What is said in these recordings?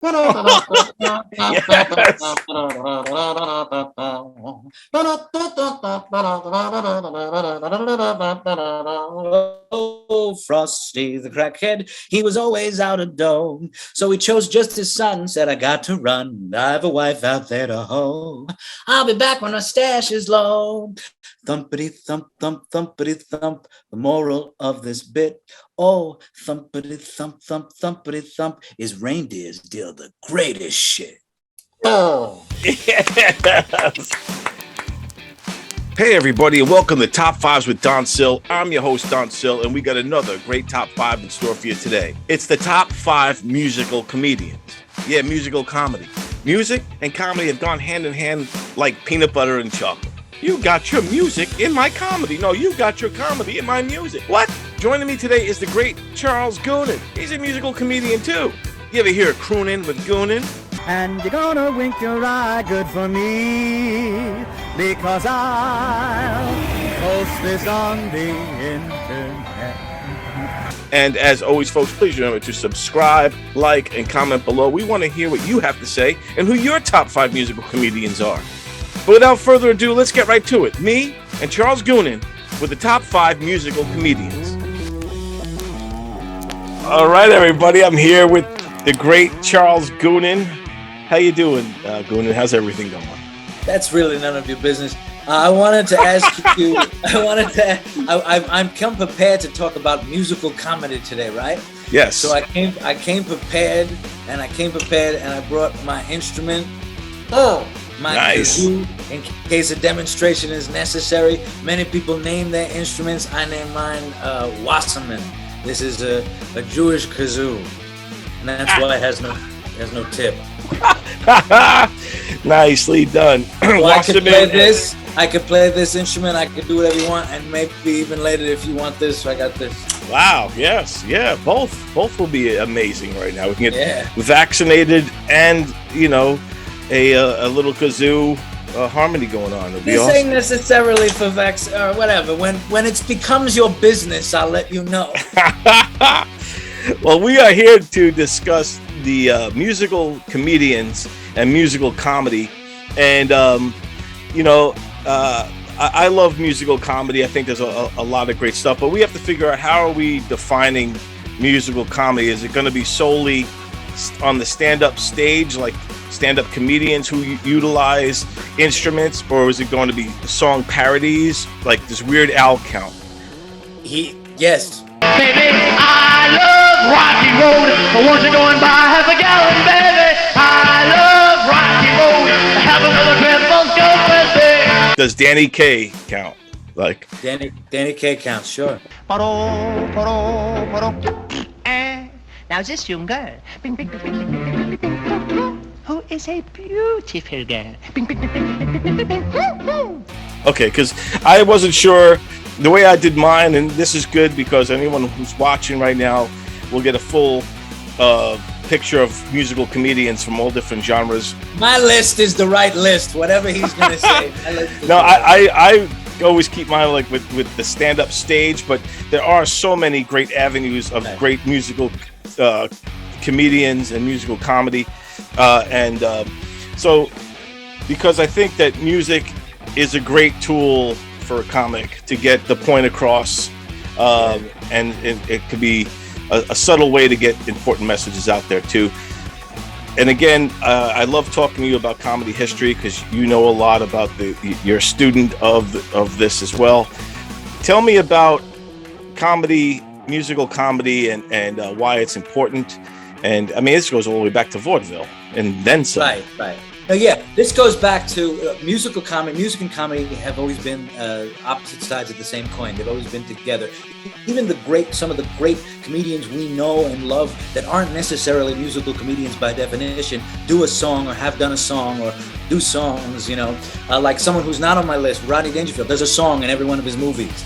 Yes. Oh, Frosty the crackhead, he was always out of dough. So he chose just his son, said, I got to run. I have a wife out there to hoe. I'll be back when my stash is low. Thumpity thump, thump, thumpity thump. The moral of this bit, oh, thumpity thump, thump, thumpity thump, is reindeers deal the greatest shit. Oh. Yes. Hey everybody, and welcome to Top 5s with Don Sill. I'm your host, Don Sill, and we got another great Top 5 in store for you today. It's the Top 5 musical comedians. Yeah, musical comedy. Music and comedy have gone hand in hand like peanut butter and chocolate. You got your music in my comedy. No, you got your comedy in my music. What? Joining me today is the great Charles Goonan. He's a musical comedian too. You ever hear crooning with Goonan? And you're gonna wink your eye good for me, because I'll post this on the internet. And as always, folks, please remember to subscribe, like, and comment below. We want to hear what you have to say and who your top 5 musical comedians are. But without further ado, let's get right to it. Me and Charles Goonan with the top 5 musical comedians. All right, everybody, I'm here with the great Charles Goonan. How you doing, Goonan? How's everything going? That's really none of your business. I wanted to ask you. I'm come prepared to talk about musical comedy today, right? Yes. So I came prepared, and I brought my instrument. Oh, my nice. kazoo, in case a demonstration is necessary. Many people name their instruments. I name mine Wasserman. This is a Jewish kazoo, and that's why it has no tip. Nicely done. So I could play this instrument. I could do whatever you want, and maybe even later if you want this. I got this. Wow. Yes. Yeah. Both will be amazing right now. We can get Yeah. vaccinated and a little kazoo harmony going on. It'll be This awesome. ain't necessarily for or whatever. When it becomes your business, I'll let you know. Well, we are here to discuss the musical comedians and musical comedy, and I love musical comedy. I think there's a lot of great stuff, but we have to figure out, how are we defining musical comedy? Is it going to be solely on the stand-up stage, like stand-up comedians who utilize instruments, or is it going to be song parodies, like this Weird Al count? Yes. Baby, I love Rocky Road. I want you going by half a gallon, baby. I love Rocky Road. Have another cripple go with me. Does Danny Kaye count? Like Danny Kaye counts, sure. Now this young girl, who is a beautiful girl. Okay, because I wasn't sure the way I did mine, and this is good because anyone who's watching right now will get a full picture of musical comedians from all different genres. My list is the right list, whatever he's going to say. No, I always keep mine like with the stand-up stage, but there are so many great avenues of great musical comedians and musical comedy. So because I think that music is a great tool for a comic to get the point across, and it could be a subtle way to get important messages out there too. And again, I love talking to you about comedy history because you know a lot about you're a student of this as well. Tell me about comedy, musical comedy, and why it's important. And I mean, this goes all the way back to vaudeville and then some. Right. Yeah, this goes back to musical comedy. Music and comedy have always been opposite sides of the same coin. They've always been together. Even some of the great comedians we know and love that aren't necessarily musical comedians by definition, do a song or have done a song or do songs, like someone who's not on my list, Rodney Dangerfield, does a song in every one of his movies.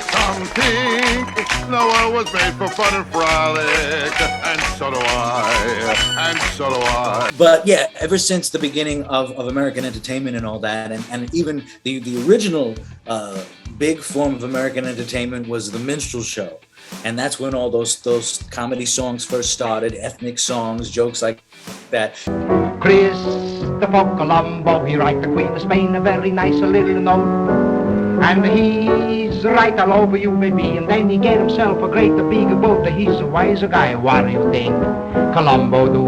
Some think the world was made for fun and frolic, and so do I. But yeah, ever since the beginning of American entertainment and all that, and even the original big form of American entertainment was the minstrel show. And that's when all those comedy songs first started, ethnic songs, jokes like that. Christopher Colombo, he write the Queen of Spain a very nice little note. And he's right all over you, baby. And then he get himself a great big boat. He's a wiser guy. What do you think Colombo do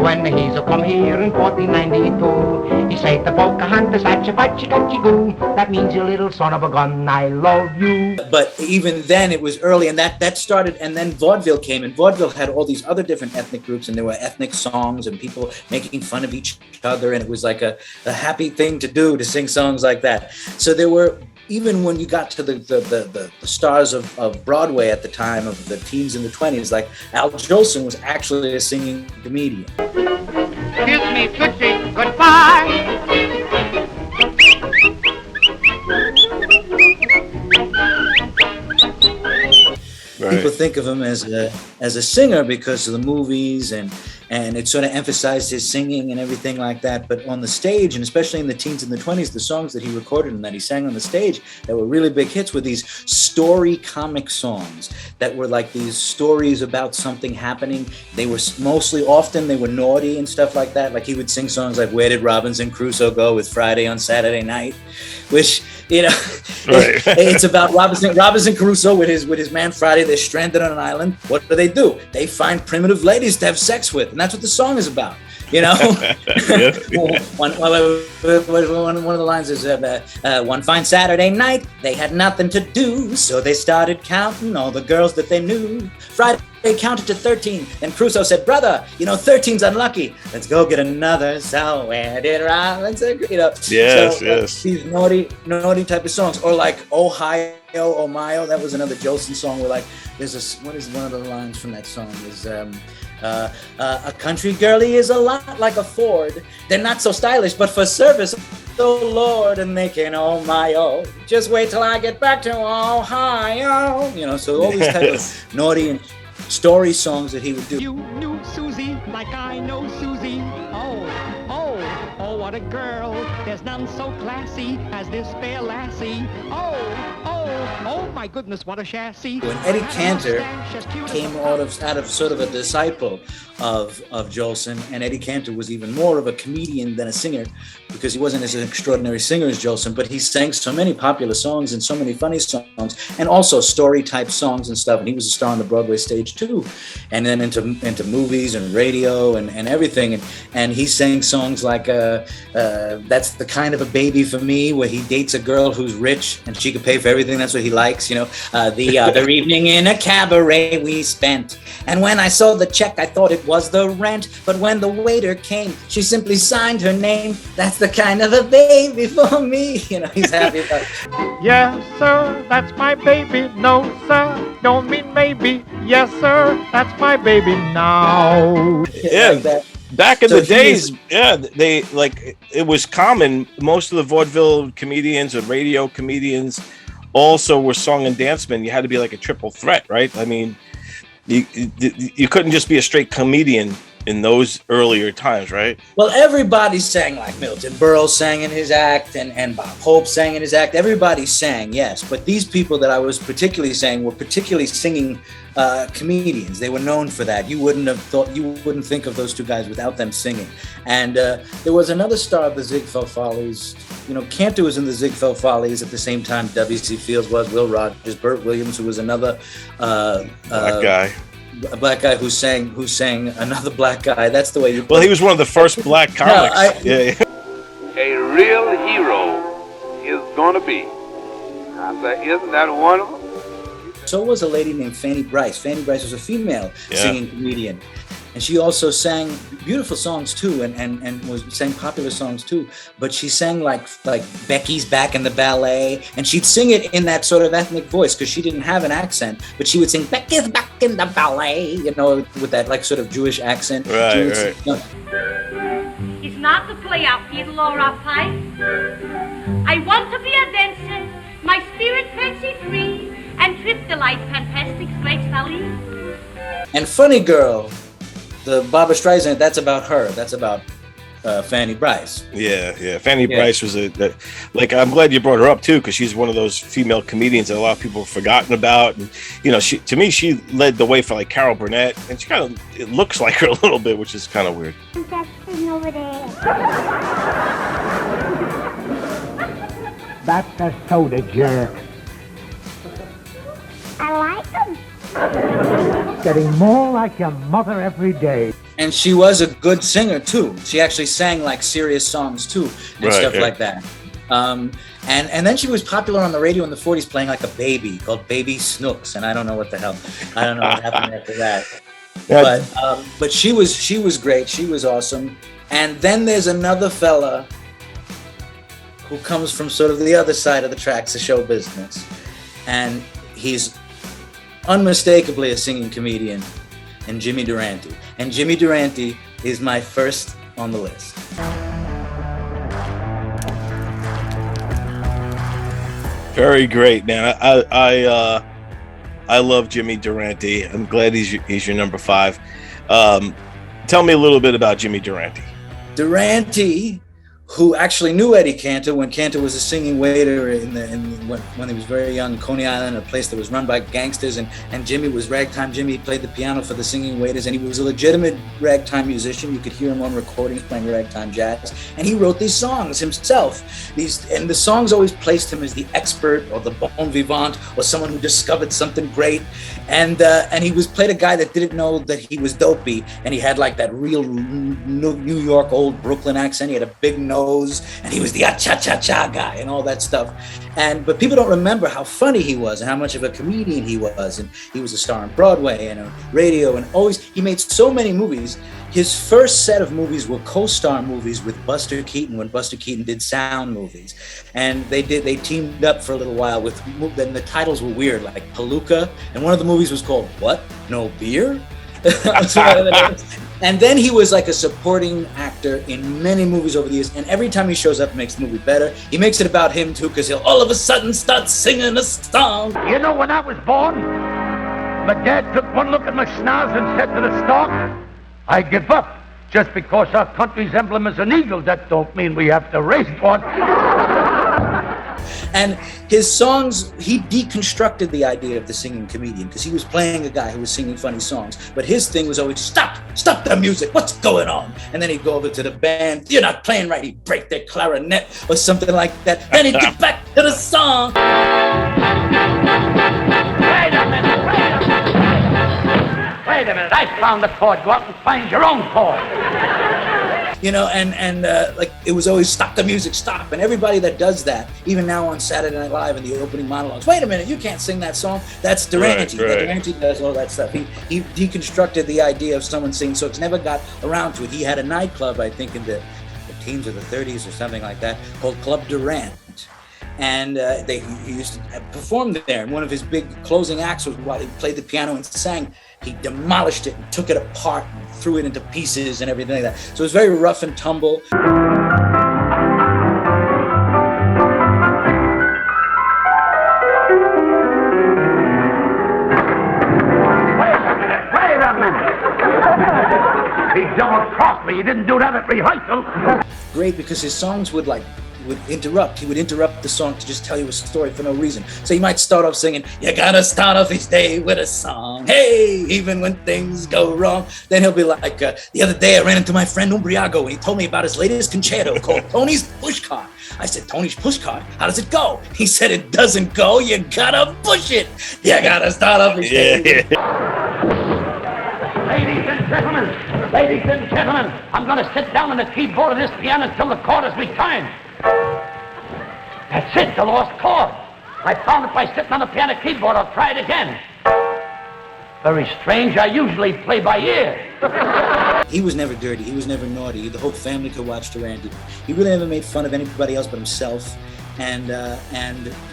when he's come here in 1492? He say to Pocahontas, "Achi pachi gachi goo." That means, you little son of a gun, I love you. But even then, it was early, and that started. And then vaudeville came, and vaudeville had all these other different ethnic groups, and there were ethnic songs and people making fun of each other, and it was like a happy thing to do, to sing songs like that. So there were. Even when you got to the stars of Broadway at the time, of the teens in the 20s, like Al Jolson was actually a singing comedian. Kiss me, Tootsie, goodbye. Right. People think of him as a singer because of the movies, and it sort of emphasized his singing and everything like that. But on the stage, and especially in the teens and the 20s, the songs that he recorded and that he sang on the stage that were really big hits were these story comic songs that were like these stories about something happening. They were often they were naughty and stuff like that. Like he would sing songs like "Where Did Robinson Crusoe Go?" with "Friday on Saturday Night," which, you know, Right. it's about Robinson Crusoe with his man Friday. They're stranded on an island. What do? They find primitive ladies to have sex with, and that's what the song is about. You know, one of the lines is, "One fine Saturday night, they had nothing to do, so they started counting all the girls that they knew. Friday counted to 13, and Crusoe said, 'Brother, 13's unlucky. Let's go get another. So where did Robinson?'" You know, Yes, so, yes. These naughty type of songs, or like "Ohio, Oh Mio." That was another Jolson song. Where like, what is one of the lines from that song? Is a country girlie is a lot like a Ford. They're not so stylish, but for service, oh Lord, and they can, oh my, oh, just wait till I get back to Ohio. You know, so all these type of naughty and story songs that he would do. You knew Susie like I know Susie. Oh, what a girl. There's none so classy as this fair lassie. Oh, my goodness, what a chassis. When Eddie Cantor came out of sort of a disciple of Jolson, and Eddie Cantor was even more of a comedian than a singer, because he wasn't as an extraordinary singer as Jolson, but he sang so many popular songs and so many funny songs, and also story type songs and stuff. And he was a star on the Broadway stage too, and then into movies and radio and everything. And he sang songs like "That's the Kind of a Baby for Me," where he dates a girl who's rich and she could pay for everything. That's what he likes, you know. The other evening in a cabaret we spent, and when I saw the check, I thought it was the rent. But when the waiter came, she simply signed her name. That's the kind of a baby for me. You know, he's happy about it. Yes, sir, that's my baby. No, sir, don't mean maybe. Yes, sir, that's my baby now. Yeah. Like that. Back in So the days, they like, it was common. Most of the vaudeville comedians and radio comedians also were song and dance men. You had to be like a triple threat, right? I mean, you couldn't just be a straight comedian in those earlier times, right? Well, everybody sang, like Milton Berle sang in his act, and Bob Hope sang in his act. Everybody sang, yes. But these people that I was particularly saying were particularly singing comedians. They were known for that. You wouldn't think of those two guys without them singing. And there was another star of the Ziegfeld Follies. You know, Cantor was in the Ziegfeld Follies at the same time W.C. Fields was, Will Rogers, Burt Williams, who was another Black guy. A black guy who sang another black guy. That's the way you. Well, he was one of the first black comics. Yeah. A real hero is gonna be. I say, isn't that wonderful? So was a lady named Fanny Brice. Fanny Brice was a female singing comedian, and she also sang beautiful songs too, and sang popular songs too. But she sang like Becky's back in the ballet, and she'd sing it in that sort of ethnic voice because she didn't have an accent. But she would sing Becky's back in the ballet, you know, with that like sort of Jewish accent. Right. It's not to play a fiddle or a pipe. I want to be a dancer, my spirit fancy free, and trip the light fantastic gracefully. And Funny Girl, the Barbra Streisand, that's about her. That's about Fanny Bryce. Yeah. Fanny Bryce was I'm glad you brought her up too, because she's one of those female comedians that a lot of people have forgotten about. And to me, she led the way for like Carol Burnett, and she it looks like her a little bit, which is kind of weird. Over there. That's a soda jerk. I like them. Getting more like your mother every day. And she was a good singer too. She actually sang like serious songs too, and stuff like that. And then she was popular on the radio in the 40s playing like a baby called Baby Snooks, and I don't know what the hell. I don't know what happened after that. But she was great. She was awesome. And then there's another fella who comes from sort of the other side of the tracks of show business, and he's unmistakably a singing comedian, and Jimmy Durante. And Jimmy Durante is my first on the list. Very great, man. I love Jimmy Durante. I'm glad he's your number 5. Tell me a little bit about Jimmy Durante. Durante, who actually knew Eddie Cantor when Cantor was a singing waiter when he was very young in Coney Island, a place that was run by gangsters, and Jimmy was ragtime Jimmy. He played the piano for the singing waiters, and he was a legitimate ragtime musician. You could hear him on recordings playing ragtime jazz, and he wrote these songs himself. And the songs always placed him as the expert or the bon vivant or someone who discovered something great. And he played a guy that didn't know that he was dopey, and he had like that real New York old Brooklyn accent. He had a big nose, and he was the cha-cha-cha guy and all that stuff. But people don't remember how funny he was and how much of a comedian he was. And he was a star on Broadway and on radio, and he made so many movies. His first set of movies were co-star movies with Buster Keaton when Buster Keaton did sound movies. And they teamed up for a little while then the titles were weird, like Palooka, and one of the movies was called What? No Beer? And then he was like a supporting actor in many movies over the years, and every time he shows up, it makes the movie better. He makes it about him too, because he'll all of a sudden start singing a song. You know, when I was born, my dad took one look at my schnoz and said to the stalk, I give up. Just because our country's emblem is an eagle, that don't mean we have to raise one. And his songs, he deconstructed the idea of the singing comedian, because he was playing a guy who was singing funny songs. But his thing was always, stop the music, what's going on? And then he'd go over to the band, you're not playing right, he'd break their clarinet or something like that. Then he'd get back to the song. Wait a minute, I found the chord, go out and find your own chord. Like it was always stop the music, stop. And everybody that does that, even now on Saturday Night Live in the opening monologues, wait a minute, you can't sing that song. That's Durante. Right. Durante does all that stuff. He deconstructed the idea of someone singing songs, never got around to it. He had a nightclub, I think in the teens or the 30s or something like that, called Club Durant. And he used to perform there. And one of his big closing acts was while he played the piano and sang, he demolished it and took it apart and threw it into pieces and everything like that. So it was very rough and tumble. Wait a minute. He double-crossed me. He didn't do that at rehearsal. Great, because his songs would interrupt. He would interrupt the song to just tell you a story for no reason. So he might start off singing, you gotta start off each day with a song. Hey, even when things go wrong. Then he'll be like, the other day I ran into my friend Umbriago and he told me about his latest concerto called Tony's Pushcart. I said, Tony's Pushcart? How does it go? He said, it doesn't go, you gotta push it. You gotta start off each day. Ladies and gentlemen, I'm gonna sit down on the keyboard of this piano until the chord is returned. That's it, the lost chord. I found it by sitting on the piano keyboard. I'll try it again. Very strange. I usually play by ear. He was never dirty. He was never naughty. The whole family could watch Durante. He really never made fun of anybody else but himself. And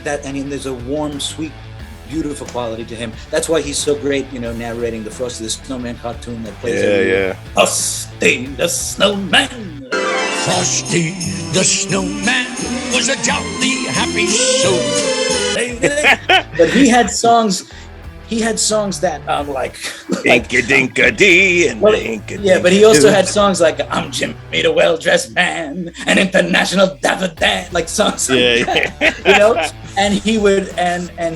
there's a warm, sweet, beautiful quality to him. That's why he's so great, narrating the Frosty the Snowman cartoon that plays every year. Frosty the Snowman. Frosty the Snowman was a jolly happy soul. But he had songs he had songs that like Inka Dinka Dee and Inka. Yeah, but he also had songs like "I'm Jimmy the Well-Dressed Man" and "International Davadan," like songs like that, you know. And he would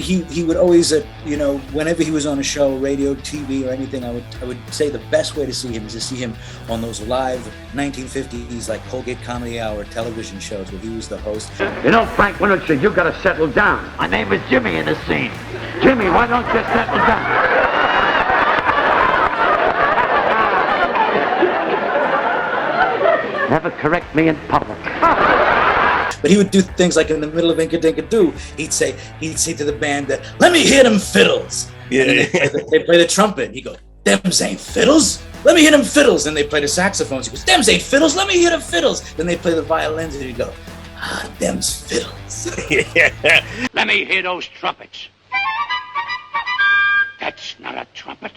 he would always you know, whenever he was on a show, radio, TV, or anything, I would say the best way to see him is to see him on those live 1950s like Colgate Comedy Hour television shows where he was the host. You know, Frank Winterson, you got to settle down. My name is Jimmy in the scene. Jimmy, why don't you settle down? Never correct me in public. But he would do things like in the middle of Inka Dinka Doo, he'd say to the band that, "Let me hear them fiddles." Yeah. And they play the trumpet. He goes, "Them's ain't fiddles. Let me hear them fiddles." And they play the saxophones. He goes, "Them's ain't fiddles. Let me hear them fiddles." Then they play the violins, and he'd go, "Ah, them's fiddles." Let me hear those trumpets. That's not a trumpet.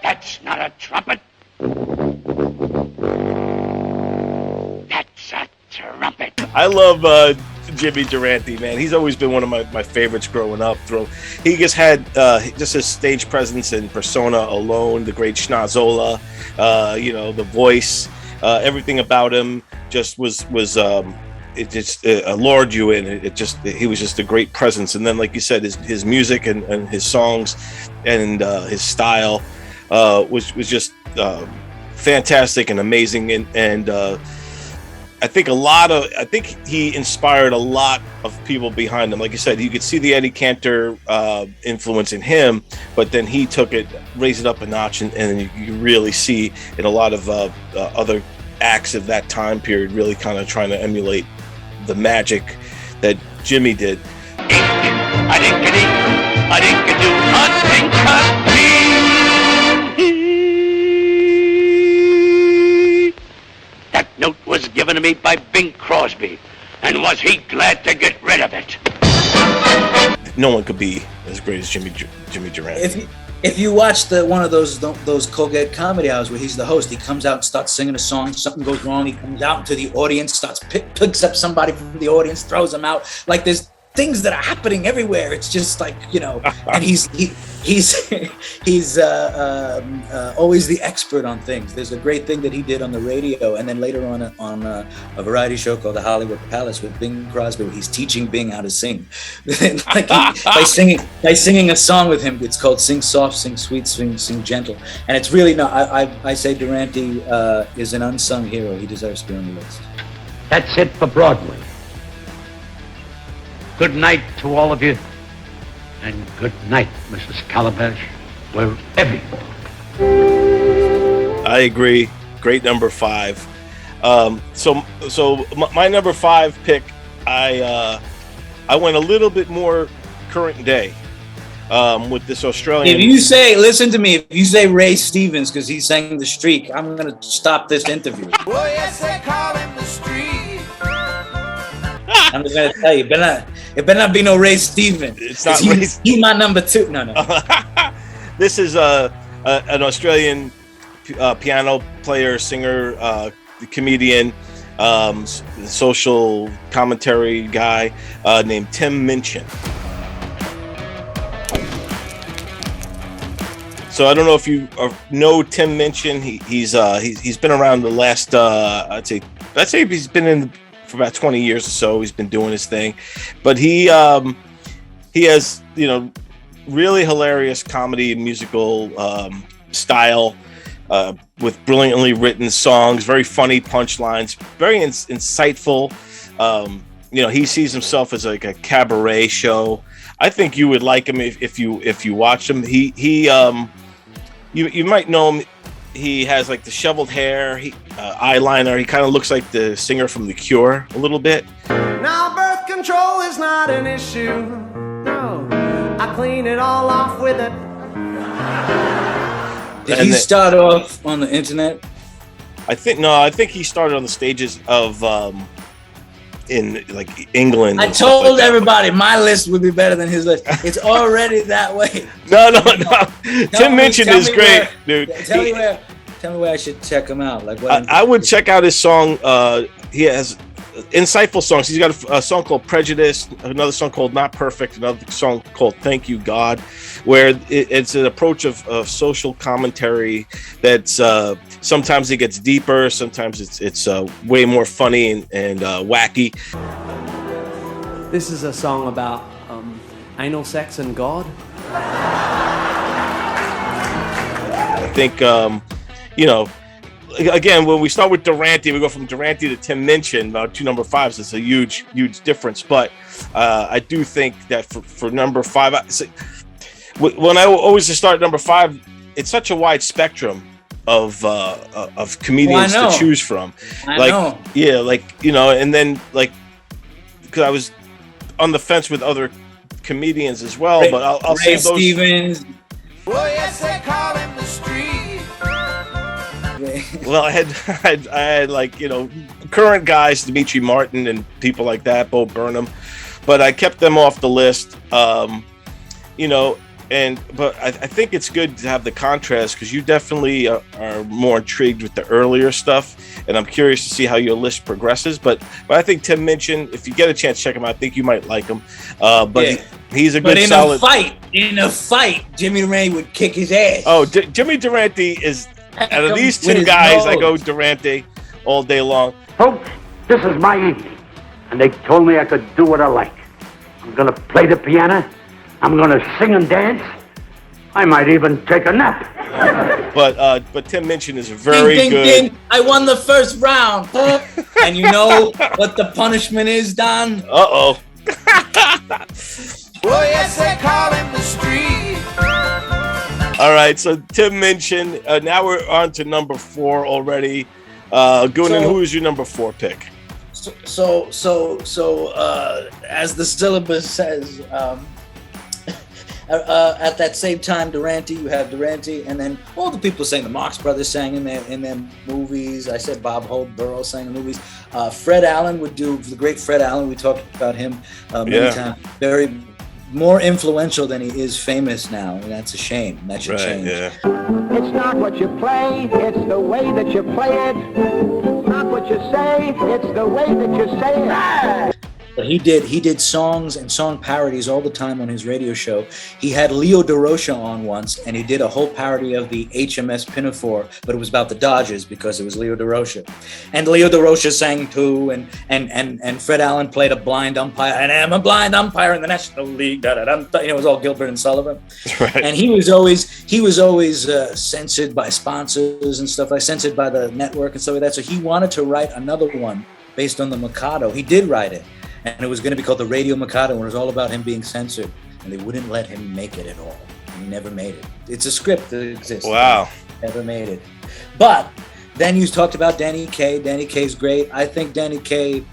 That's not a trumpet. That's a trumpet. I love Jimmy Durante, man. He's always been one of my favorites growing up. He just had just his stage presence and persona alone, the great Schnazzola, you know, the voice, everything about him just was it just allured you in. He was just a great presence. And then, like you said, his music and his songs and his style was just fantastic and amazing. And I think he inspired a lot of people behind him. Like you said, you could see the Eddie Cantor influence in him, but then he took it, raised it up a notch, and you really see in a lot of other acts of that time period really kind of trying to emulate the magic that Jimmy did. That note was given to me by Bing Crosby, and was he glad to get rid of it? No one could be as great as Jimmy Durante. If you watch one of those Colgate Comedy Hours where he's the host, he comes out and starts singing a song. Something goes wrong. He comes out into the audience, picks up somebody from the audience, throws them out. Like there's things that are happening everywhere. It's just like, you know, and he's always the expert on things. There's a great thing that he did on the radio, and then later on a variety show called The Hollywood Palace with Bing Crosby, where he's teaching Bing how to sing. Like by singing a song with him. It's called "Sing Soft, Sing Sweet, Sing Gentle," and it's really I say Durante is an unsung hero. He deserves to be on the list. That's it for Broadway. Good night to all of you, and good night, Mrs. Calabash, wherever you are. I agree. Great number 5. So my number 5 pick, I went a little bit more current day with this Australian. If you say, listen to me, if you say Ray Stevens because he sang The Streak, I'm going to stop this interview. Oh, yes, they call him The Streak. I'm just going to tell you, it better not be no Ray Stevens. It's not he's my number 2. No. This is an Australian piano player, singer, comedian, social commentary guy named Tim Minchin. So I don't know if you know Tim Minchin. He's been around the last I'd say he's been in for about 20 years or so. He's been doing his thing, but he has, you know, really hilarious comedy and musical style with brilliantly written songs, very funny punchlines, very insightful. You know, he sees himself as like a cabaret show. I think you would like him if you watch him. You might know him. He has like disheveled hair, eyeliner. He kind of looks like the singer from The Cure a little bit. Now birth control is not an issue. No, I clean it all off with it. Did he start off on the internet? I think he started on the stages of in like England. I told everybody my list would be better than his list. It's already that way. No. Tim Minchin is great, dude. Tell me where I should check him out. Like what? I would check out his song. He has insightful songs. He's got a song called Prejudice, another song called Not Perfect, another song called Thank You God, where it's an approach of social commentary that's sometimes it gets deeper, sometimes it's way more funny and wacky. This is a song about anal sex and God. I think, again, when we start with Durante, we go from Durante to Tim Minchin, two number fives. It's a huge difference. But I do think that for number five, when I always start number five, it's such a wide spectrum of comedians to choose from. I know. Yeah, and then because I was on the fence with other comedians as well, but I'll Ray save those. Stevens. Well, yes, they call him the street. Well, I had current guys, Dimitri Martin and people like that, Bo Burnham, but I kept them off the list. But I think it's good to have the contrast because you definitely are more intrigued with the earlier stuff, and I'm curious to see how your list progresses. But I think Tim Minchin, if you get a chance, check him out. I think you might like him. He's a good solid. In a fight, Jimmy Ray would kick his ass. Oh, Jimmy Durante is. Out of these two guys, I go Durante all day long. Folks, this is my evening, and they told me I could do what I like. I'm gonna play the piano, I'm gonna sing and dance, I might even take a nap. But Tim Minchin is very good. Ding. I won the first round. And you know what the punishment is, Don? Uh-oh. Well, yes, they call him the street. All right, so Tim Minchin. Now we're on to number 4 already. Goonan, who is your number 4 pick? So, as the syllabus says, at that same time, Durante, you have Durante, and then all the people sang. The Marx Brothers sang in their movies. I said Bob Hope, Burroughs sang in the movies. Fred Allen would do the great Fred Allen. We talked about him many times. Very more influential than he is famous now, and that's a shame. That should change. It's not what you play, it's the way that you play it. It's not what you say, it's the way that you say it. But he did songs and song parodies all the time on his radio show. He had Leo DeRocha on once, and he did a whole parody of the HMS Pinafore, but it was about the Dodgers because it was Leo DeRocha. And Leo DeRocha sang too, and Fred Allen played a blind umpire, and I'm a blind umpire in the National League. It was all Gilbert and Sullivan. Right. And he was always censored by sponsors and stuff, censored by the network and stuff like that. So he wanted to write another one based on the Mikado. He did write it. And it was going to be called the Radio Mikado, and it was all about him being censored. And they wouldn't let him make it at all. And he never made it. It's a script that exists. Wow. Never made it. But then you talked about Danny Kaye. Danny Kaye's great. I think Danny Kaye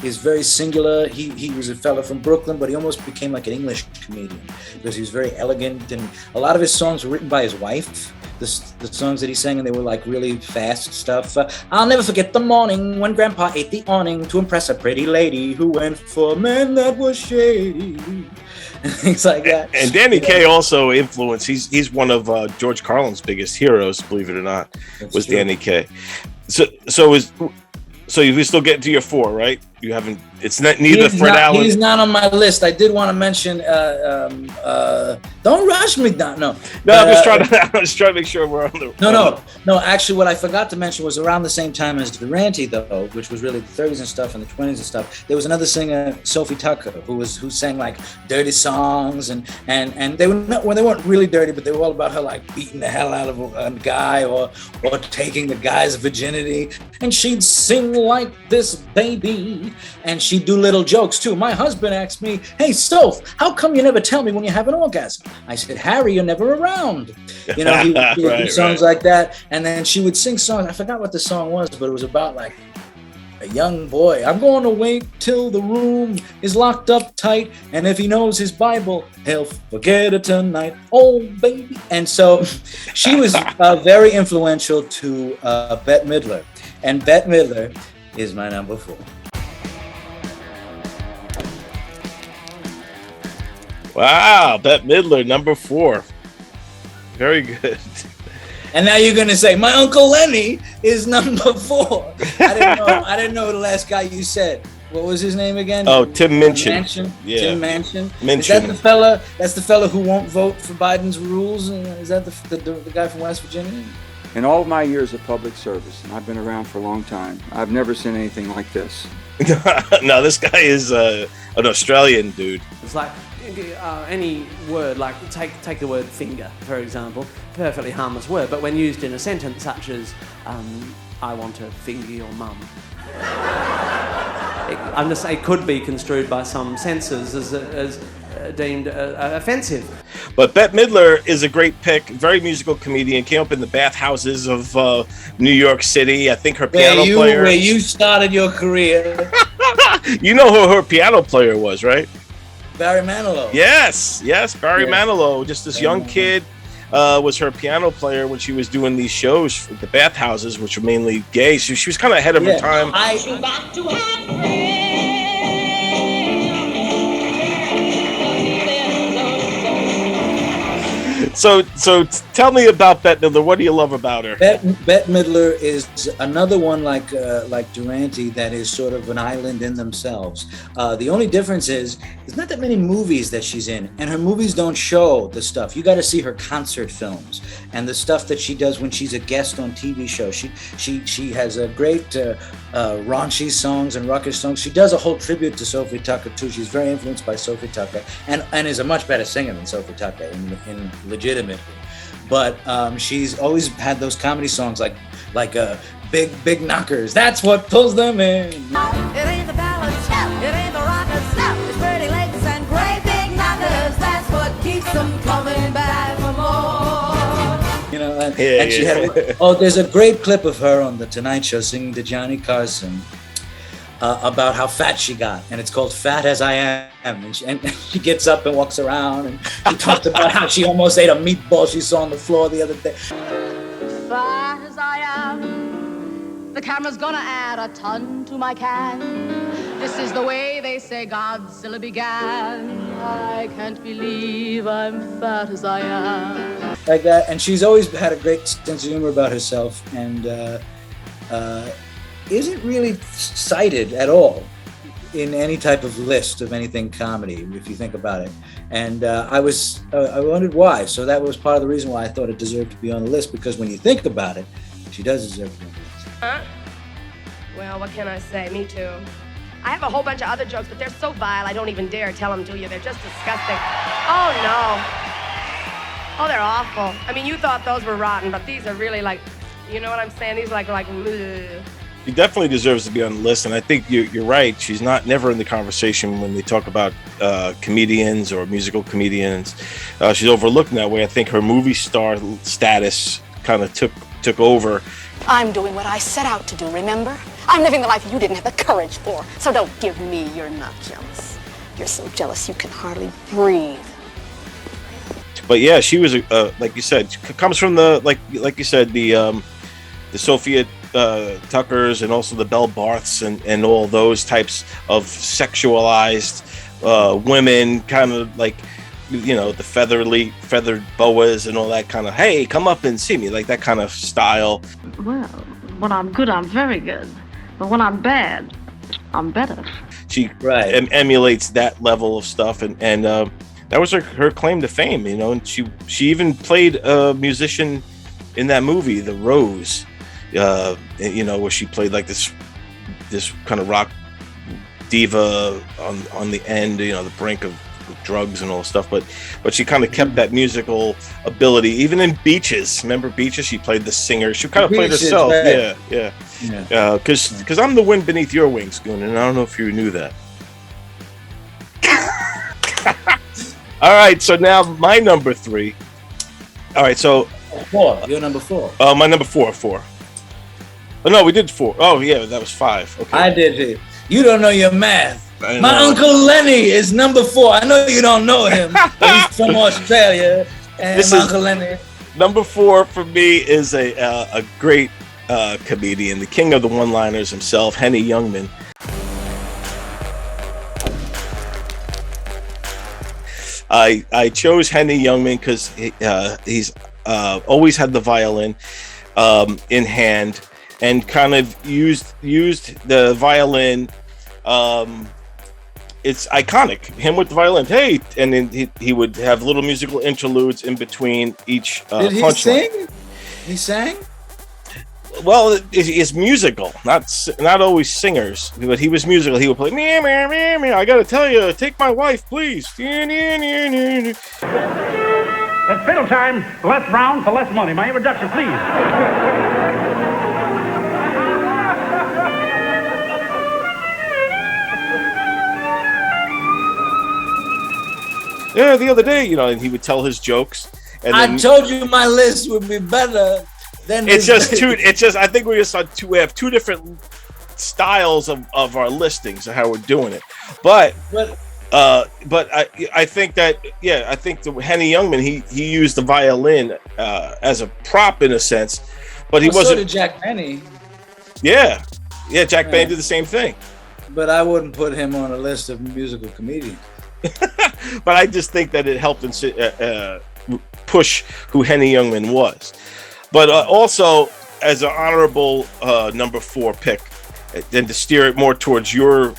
is very singular. He was a fella from Brooklyn, but he almost became like an English comedian because he was very elegant. And a lot of his songs were written by his wife. The songs that he sang, and they were like really fast stuff. I'll never forget the morning when Grandpa ate the awning to impress a pretty lady who went for a man that was shady. Things like that. And Danny Kaye also influenced. He's one of George Carlin's biggest heroes, believe it or not. Was true. Danny Kaye. So you still get to your 4, right? You haven't. It's not neither Fred Allen. He's not on my list. I did want to mention. Don't rush me, Don. No. I'm just trying to make sure we're on the. No. Actually, what I forgot to mention was around the same time as Durante, though, which was really the 30s and stuff and the 20s and stuff. There was another singer, Sophie Tucker, who sang like dirty songs and they weren't really dirty, but they were all about her like beating the hell out of a guy or taking the guy's virginity. And she'd sing like this, baby. And she'd do little jokes too. My husband asked me, "Hey, Soph, how come you never tell me when you have an orgasm?" I said, "Harry, you're never around." He would do songs like that. And then she would sing songs. I forgot what the song was, but it was about like a young boy. I'm going to wait till the room is locked up tight. And if he knows his Bible, he'll forget it tonight. Oh, baby. And so she was very influential to Bette Midler. And Bette Midler is my number 4. Wow, Bette Midler, number 4. Very good. And now you're gonna say my Uncle Lenny is number 4. I didn't know the last guy you said. What was his name again? Oh, Tim Minchin. Yeah. Tim Manchin. Minchin. Is that the fella? That's the fella who won't vote for Biden's rules. Is that the guy from West Virginia? In all of my years of public service, and I've been around for a long time, I've never seen anything like this. No, this guy is an Australian dude. It's like any word, like take the word finger, for example, perfectly harmless word, but when used in a sentence such as, I want to finger your mum. It could be construed by some censors as deemed offensive. But Bette Midler is a great pick, very musical comedian, came up in the bathhouses of New York City. I think her piano player... Where you started your career. You know who her piano player was, right? Barry Manilow. Yes, Barry Manilow. Just this young kid was her piano player when she was doing these shows at the bathhouses, which were mainly gay. So she was kind of ahead of her time. So tell me about Bette Midler. What do you love about her? Bette Midler is another one like Durante that is sort of an island in themselves. The only difference is there's not that many movies that she's in, and her movies don't show the stuff. You got to see her concert films and the stuff that she does when she's a guest on TV shows. She has a great raunchy songs and ruckus songs. She does a whole tribute to Sophie Tucker too. She's very influenced by Sophie Tucker and is a much better singer than Sophie Tucker in legitimately. But she's always had those comedy songs like big knockers. That's what pulls them in. It ain't the ballads, it ain't the rockers, it's pretty legs and great big knockers. That's what keeps them coming back for more. You know, and she had there's a great clip of her on the Tonight Show singing to Johnny Carson about how fat she got, and it's called "Fat as I Am." And she gets up and walks around, and she talked about how she almost ate a meatball she saw on the floor the other day. Fat as I am, the camera's gonna add a ton to my can. This is the way they say Godzilla began. I can't believe I'm fat as I am. Like that, and she's always had a great sense of humor about herself, and isn't really cited at all in any type of list of anything comedy, if you think about it. And I wondered why. So that was part of the reason why I thought it deserved to be on the list, because when you think about it, she does deserve to be on the list. Huh? Well, what can I say? Me too. I have a whole bunch of other jokes, but they're so vile I don't even dare tell them to you. They're just disgusting. Oh, no. Oh, they're awful. I mean, you thought those were rotten, but these are really like, you know what I'm saying? These are like bleh. She definitely deserves to be on the list, and I think you're right. She's never in the conversation when they talk about comedians or musical comedians. She's overlooked in that way. I think her movie star status kind of took over. I'm doing what I set out to do, remember? I'm living the life you didn't have the courage for, so don't give me you're not jealous. You're so jealous you can hardly breathe. But yeah, she was like you said, comes from the like you said the Sophia Tuckers and also the Belle Barths and all those types of sexualized women, kind of like, you know, the feathered boas and all that kind of, hey, come up and see me, like that kind of style. Well, when I'm good, I'm very good. But when I'm bad, I'm better. She emulates that level of stuff, and that was her claim to fame, you know. And she even played a musician in that movie, The Rose, you know, where she played like this kind of rock diva on the end, you know, the brink of drugs and all stuff, but she kind of kept that musical ability. Even in Beaches, remember Beaches? She played the singer. She kind of played herself. Right. Yeah. Because I'm the wind beneath your wings, Goonan, and I don't know if you knew that. All right, so now my number 3. All right, so 4. You're number 4. My number 4. Oh no, we did 4. Oh yeah, that was 5. Okay. I did it. You don't know your math. My Uncle Lenny is number 4. I know you don't know him, but he's from Australia. And my Uncle Lenny. Number 4 for me is a great comedian, the king of the one-liners himself, Henny Youngman. I chose Henny Youngman because he's always had the violin in hand, and kind of used the violin. It's iconic, him with the violin. Hey, and then he would have little musical interludes in between each Did he sing? He sang? Well, it's musical, not always singers, but he was musical. He would play, meow, meow, meow, meow. I gotta tell you, take my wife, please. It's fiddle time. Less round for less money. My introduction, please. Yeah, the other day, and he would tell his jokes. And I told you my list would be better than it's just two. It's just I think we have two different styles of our listings of how we're doing it. But I think that I think the Henny Youngman he used the violin as a prop in a sense, but he wasn't. So did Jack Benny. Yeah, Jack Benny did the same thing. But I wouldn't put him on a list of musical comedians. But I just think that it helped push who Henny Youngman was. But also, as an honorable number 4 pick, then to steer it more towards your...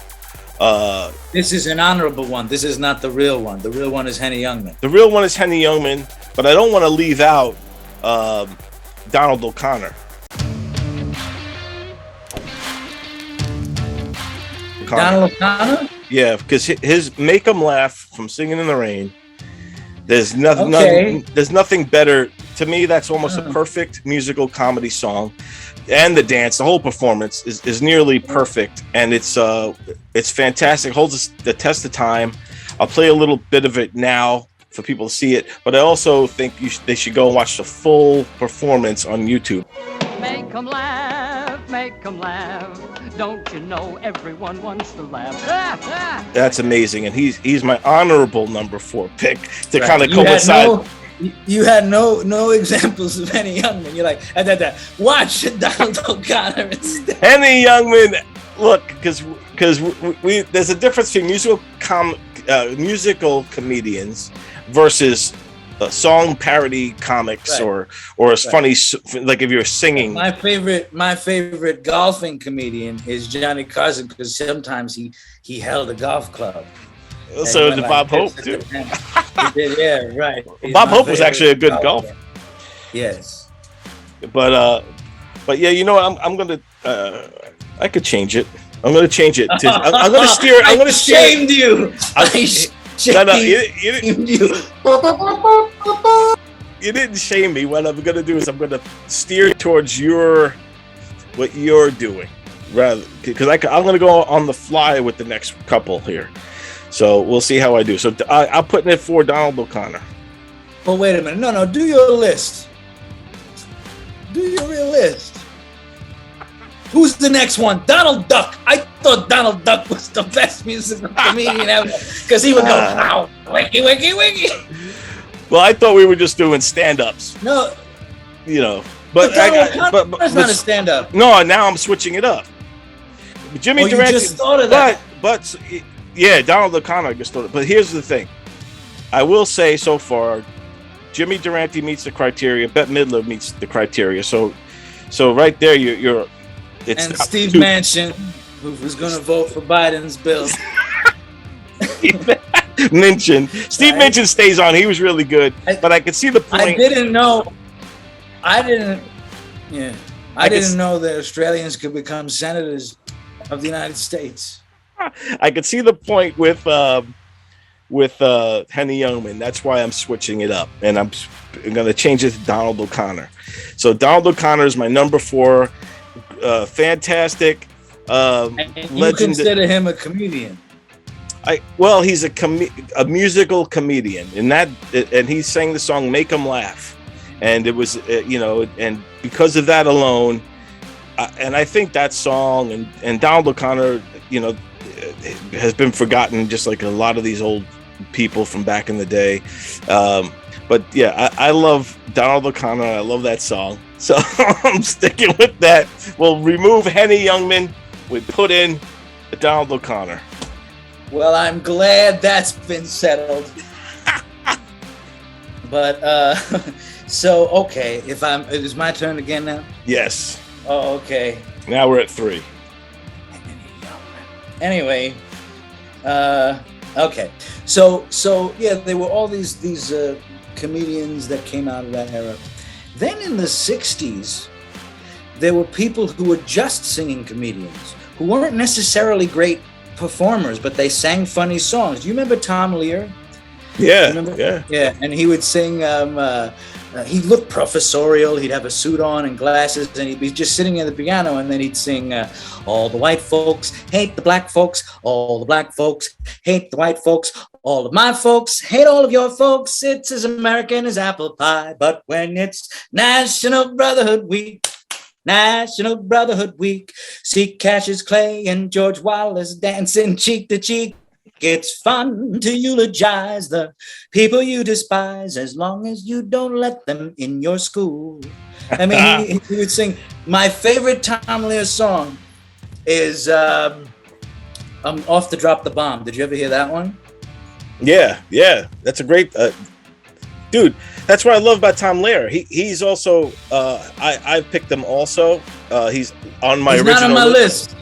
This is an honorable one. This is not the real one. The real one is Henny Youngman. The real one is Henny Youngman, but I don't want to leave out Donald O'Connor. Donald O'Connor? Yeah, because his "Make 'Em Laugh" from "Singing in the Rain." There's nothing better to me. That's almost a perfect musical comedy song, and the dance, the whole performance is nearly perfect, and it's fantastic. Holds the test of time. I'll play a little bit of it now for people to see it, but I also think they should go and watch the full performance on YouTube. Make 'em laugh, make 'em laugh. Don't you know everyone wants to laugh? That's amazing, and he's my honorable number 4 pick to kind of coincide. You had no examples of Henny Youngman. You're like, watch Donald O'Connor instead. Henny Youngman, look, because we there's a difference between musical comedians versus song parody comics, or as funny, like if you're singing. My favorite golfing comedian is Johnny Carson, because sometimes he held a golf club. So did Bob Hope too. Yeah, right. Bob Hope was actually a good golfer. Yes. But yeah, I'm gonna I could change it. I'm gonna change it. I'm gonna steer. I'm gonna steer. Shamed you. You didn't shame me. What I'm gonna do is I'm gonna steer towards what you're doing, rather, because I'm gonna go on the fly with the next couple here. So we'll see how I do. So I'm putting it for Donald O'Connor. Well, wait a minute. No, do your list. Do your real list. Who's the next one? Donald Duck. I thought Donald Duck was the best musical comedian ever, because he would go, "Ow, wiki, wiki, wiki." Well, I thought we were just doing stand-ups. No, but O'Connor's not a stand-up. No, now I'm switching it up. Jimmy Durante. You just thought of that. But yeah, Donald O'Connor, I just thought. But here's the thing. I will say so far, Jimmy Durante meets the criteria. Bette Midler meets the criteria. So right there, you're. And Steve Manchin, who's going to vote for Biden's bill. Steve Manchin stays on. He was really good, but I could see the point. I didn't know that Australians could become senators of the United States. I could see the point with Henny Youngman. That's why I'm switching it up, and I'm going to change it to Donald O'Connor. So Donald O'Connor is my number 4. Fantastic. And you consider him a comedian? He's a musical comedian, and he sang the song "Make 'Em Laugh," and it was and because of that alone, and I think that song and Donald O'Connor, has been forgotten, just like a lot of these old people from back in the day. But yeah, I love Donald O'Connor. I love that song. So I'm sticking with that. We'll remove Henny Youngman. We put in Donald O'Connor. Well, I'm glad that's been settled. But So okay, it's my turn again now. Yes. Oh, okay. Now we're at 3. Anyway, okay. So yeah, there were all these comedians that came out of that era. Then in the 60s, there were people who were just singing comedians, who weren't necessarily great performers, but they sang funny songs. Do you remember Tom Lear? Yeah, yeah. And he would sing. He looked professorial. He'd have a suit on and glasses, and he'd be just sitting at the piano, and then he'd sing, "All the white folks hate the black folks. All the black folks hate the white folks. All of my folks hate all of your folks. It's as American as apple pie. But when it's National Brotherhood Week, National Brotherhood Week, see Cassius Clay and George Wallace dancing cheek to cheek. It's fun to eulogize the people you despise as long as you don't let them in your school." I mean, he would sing. My favorite Tom Lear song is Off the Drop the Bomb. Did you ever hear that one? Yeah. That's a great... dude, that's what I love about Tom Lear. He's also... I picked him also. He's on my original... He's not on my list.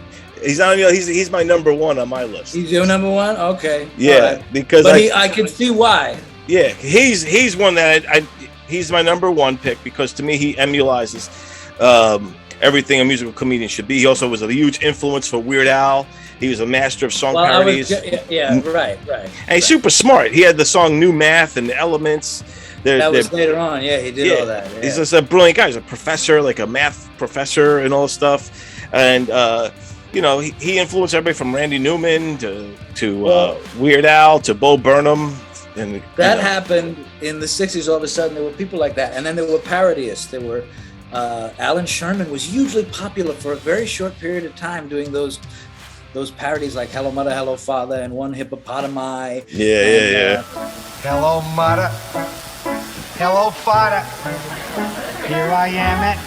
He's on. He's my number 1 on my list. He's your number 1. Okay. Yeah, right. because I can see why. Yeah, he's one that he's my number 1 pick because to me he emulizes everything a musical comedian should be. He also was a huge influence for Weird Al. He was a master of song parodies. Right. And he's super smart. He had the song New Math and the Elements. That was later on. Yeah, he did all that. Yeah. He's just a brilliant guy. He's a professor, like a math professor and all this stuff. And he influenced everybody from Randy Newman to Weird Al to Bo Burnham. And that happened in the 60s. All of a sudden, there were people like that. And then there were parodyists. There were Alan Sherman was hugely popular for a very short period of time doing those parodies like Hello Mother, Hello Father and One Hippopotami. Yeah. Hello Mother, Hello Father. Here I am at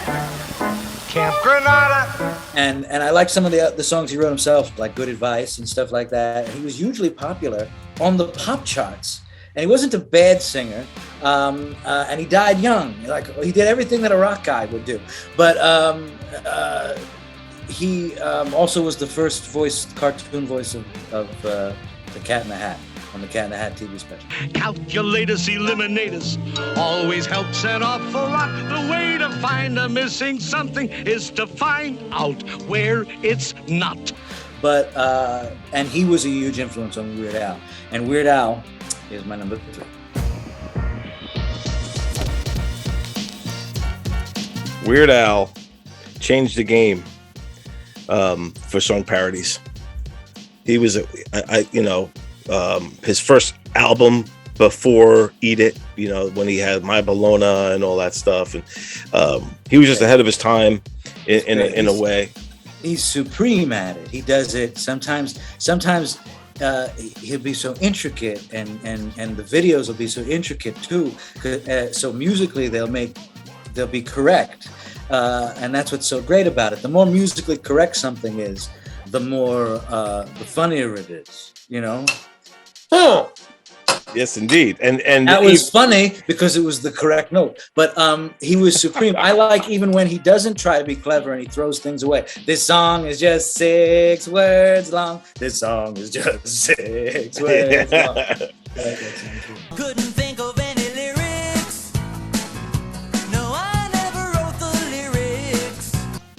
Camp Granada. And I like some of the songs he wrote himself, like Good Advice and stuff like that. And he was hugely popular on the pop charts. And he wasn't a bad singer. And he died young. Like he did everything that a rock guy would do. But he also was the first cartoon voice of the Cat in the Hat on the Cat in the Hat TV special. Calculators, eliminators, always helps an awful lot. The way to find a missing something is to find out where it's not. But and he was a huge influence on Weird Al. And Weird Al is my number 3. Weird Al changed the game for song parodies. He was, his first album before Eat It, when he had My Bologna and all that stuff, and he was just ahead of his time in a way. He's supreme at it. He does it sometimes. He'll be so intricate, and the videos will be so intricate too. So musically, they'll be correct, and that's what's so great about it. The more musically correct something is, the more the funnier it is. Oh, yes, indeed, and that was funny because it was the correct note. But he was supreme. I like even when he doesn't try to be clever and he throws things away. This song is just 6 words long. This song is just 6 words long. Couldn't think of any lyrics. No, I never wrote the lyrics.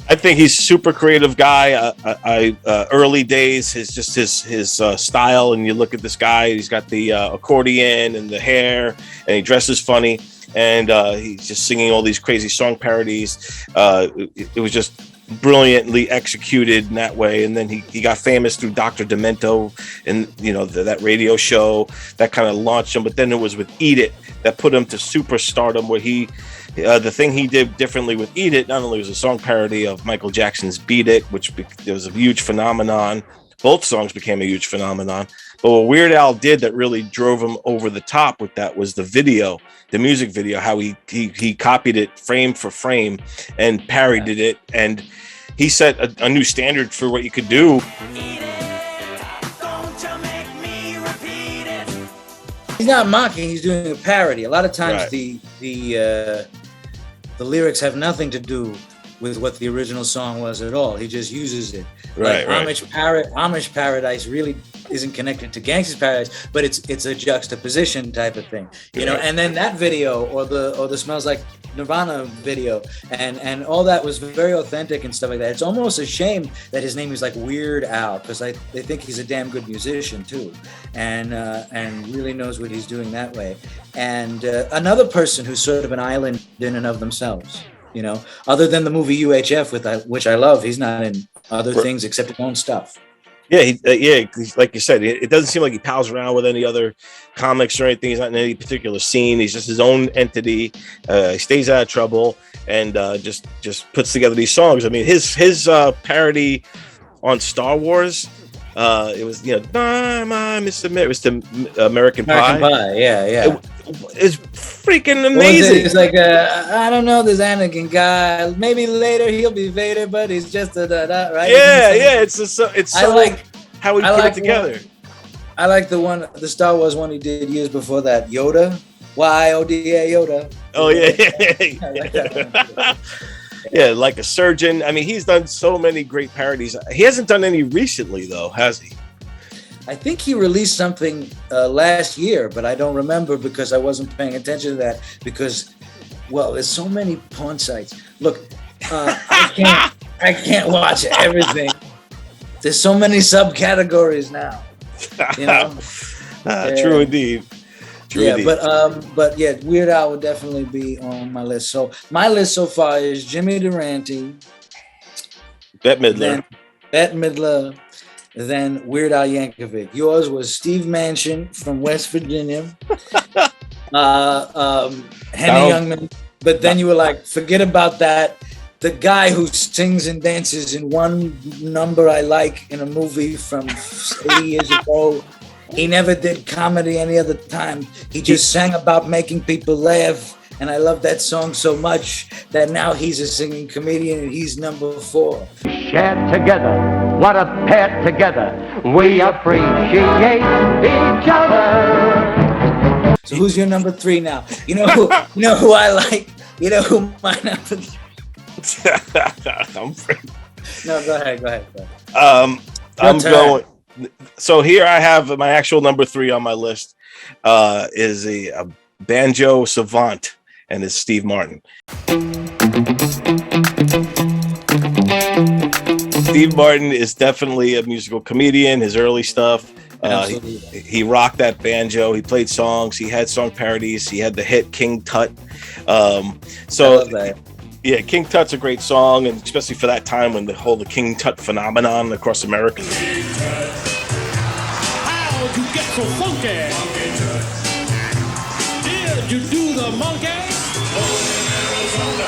I think he's a super creative guy. Early days, his style, and you look at this guy. He's got the accordion and the hair, and he dresses funny, and he's just singing all these crazy song parodies. It was just brilliantly executed in that way. And then he got famous through Dr. Demento, and that radio show that kind of launched him. But then it was with Eat It that put him to superstardom, where the thing he did differently with Eat It, not only was a song parody of Michael Jackson's Beat It, which was a huge phenomenon. Both songs became a huge phenomenon. But what Weird Al did that really drove him over the top with that was the video, the music video, how he copied it frame for frame and parodied it. And he set a new standard for what you could do. He's not mocking, he's doing a parody. A lot of times right. the the lyrics have nothing to do with what the original song was at all. He just uses it. Right, right. Amish Paradise really isn't connected to Gangsta's Paradise, but it's a juxtaposition type of thing, you know. And then that video, or the Smells Like Nirvana video, and all that was very authentic and stuff like that. It's almost a shame that his name is like Weird Al, because they think he's a damn good musician too, and really knows what he's doing that way. And another person who's sort of an island in and of themselves. You know, other than the movie UHF, which I love, he's not in other things except his own stuff. Yeah, like you said, it doesn't seem like he pals around with any other comics or anything. He's not in any particular scene. He's just his own entity. He stays out of trouble and just puts together these songs. I mean, his parody on Star Wars. It was, you know, it was to American Pie. Yeah. It's freaking amazing. It's like, I don't know this Anakin guy. Maybe later he'll be Vader, but he's just a right? Yeah. It's so how he put it together. I like the Star Wars one he did years before that. Yoda, Yoda, Yoda. Oh yeah. Yeah, like a surgeon. I mean, he's done so many great parodies. He hasn't done any recently, though, has he? I think he released something last year, but I don't remember because I wasn't paying attention to that. Because, well, there's so many porn sites. Look, I can't watch everything. There's so many subcategories now. You know? True indeed. But yeah, Weird Al would definitely be on my list. So my list so far is Jimmy Durante, Bette Midler, then Weird Al Yankovic. Yours was Steve Manchin from West Virginia, Henny Youngman. But then you were like, forget about that. The guy who sings and dances in one number I like in a movie from 80 years ago. He never did comedy any other time. He just sang about making people laugh. And I love that song so much that now he's a singing comedian and he's number 4. Share together, what a pair together. We appreciate each other. So who's your number 3 now? You know who I like? You know who my number 3? No, go ahead. I'm going. So here I have my actual number 3 on my list is a banjo savant, and it's Steve Martin. Steve Martin is definitely a musical comedian. His early stuff, he rocked that banjo. He played songs. He had song parodies. He had the hit King Tut. Yeah, King Tut's a great song, and especially for that time when the King Tut phenomenon across America. How'd you get so funky? Did you do the monkey?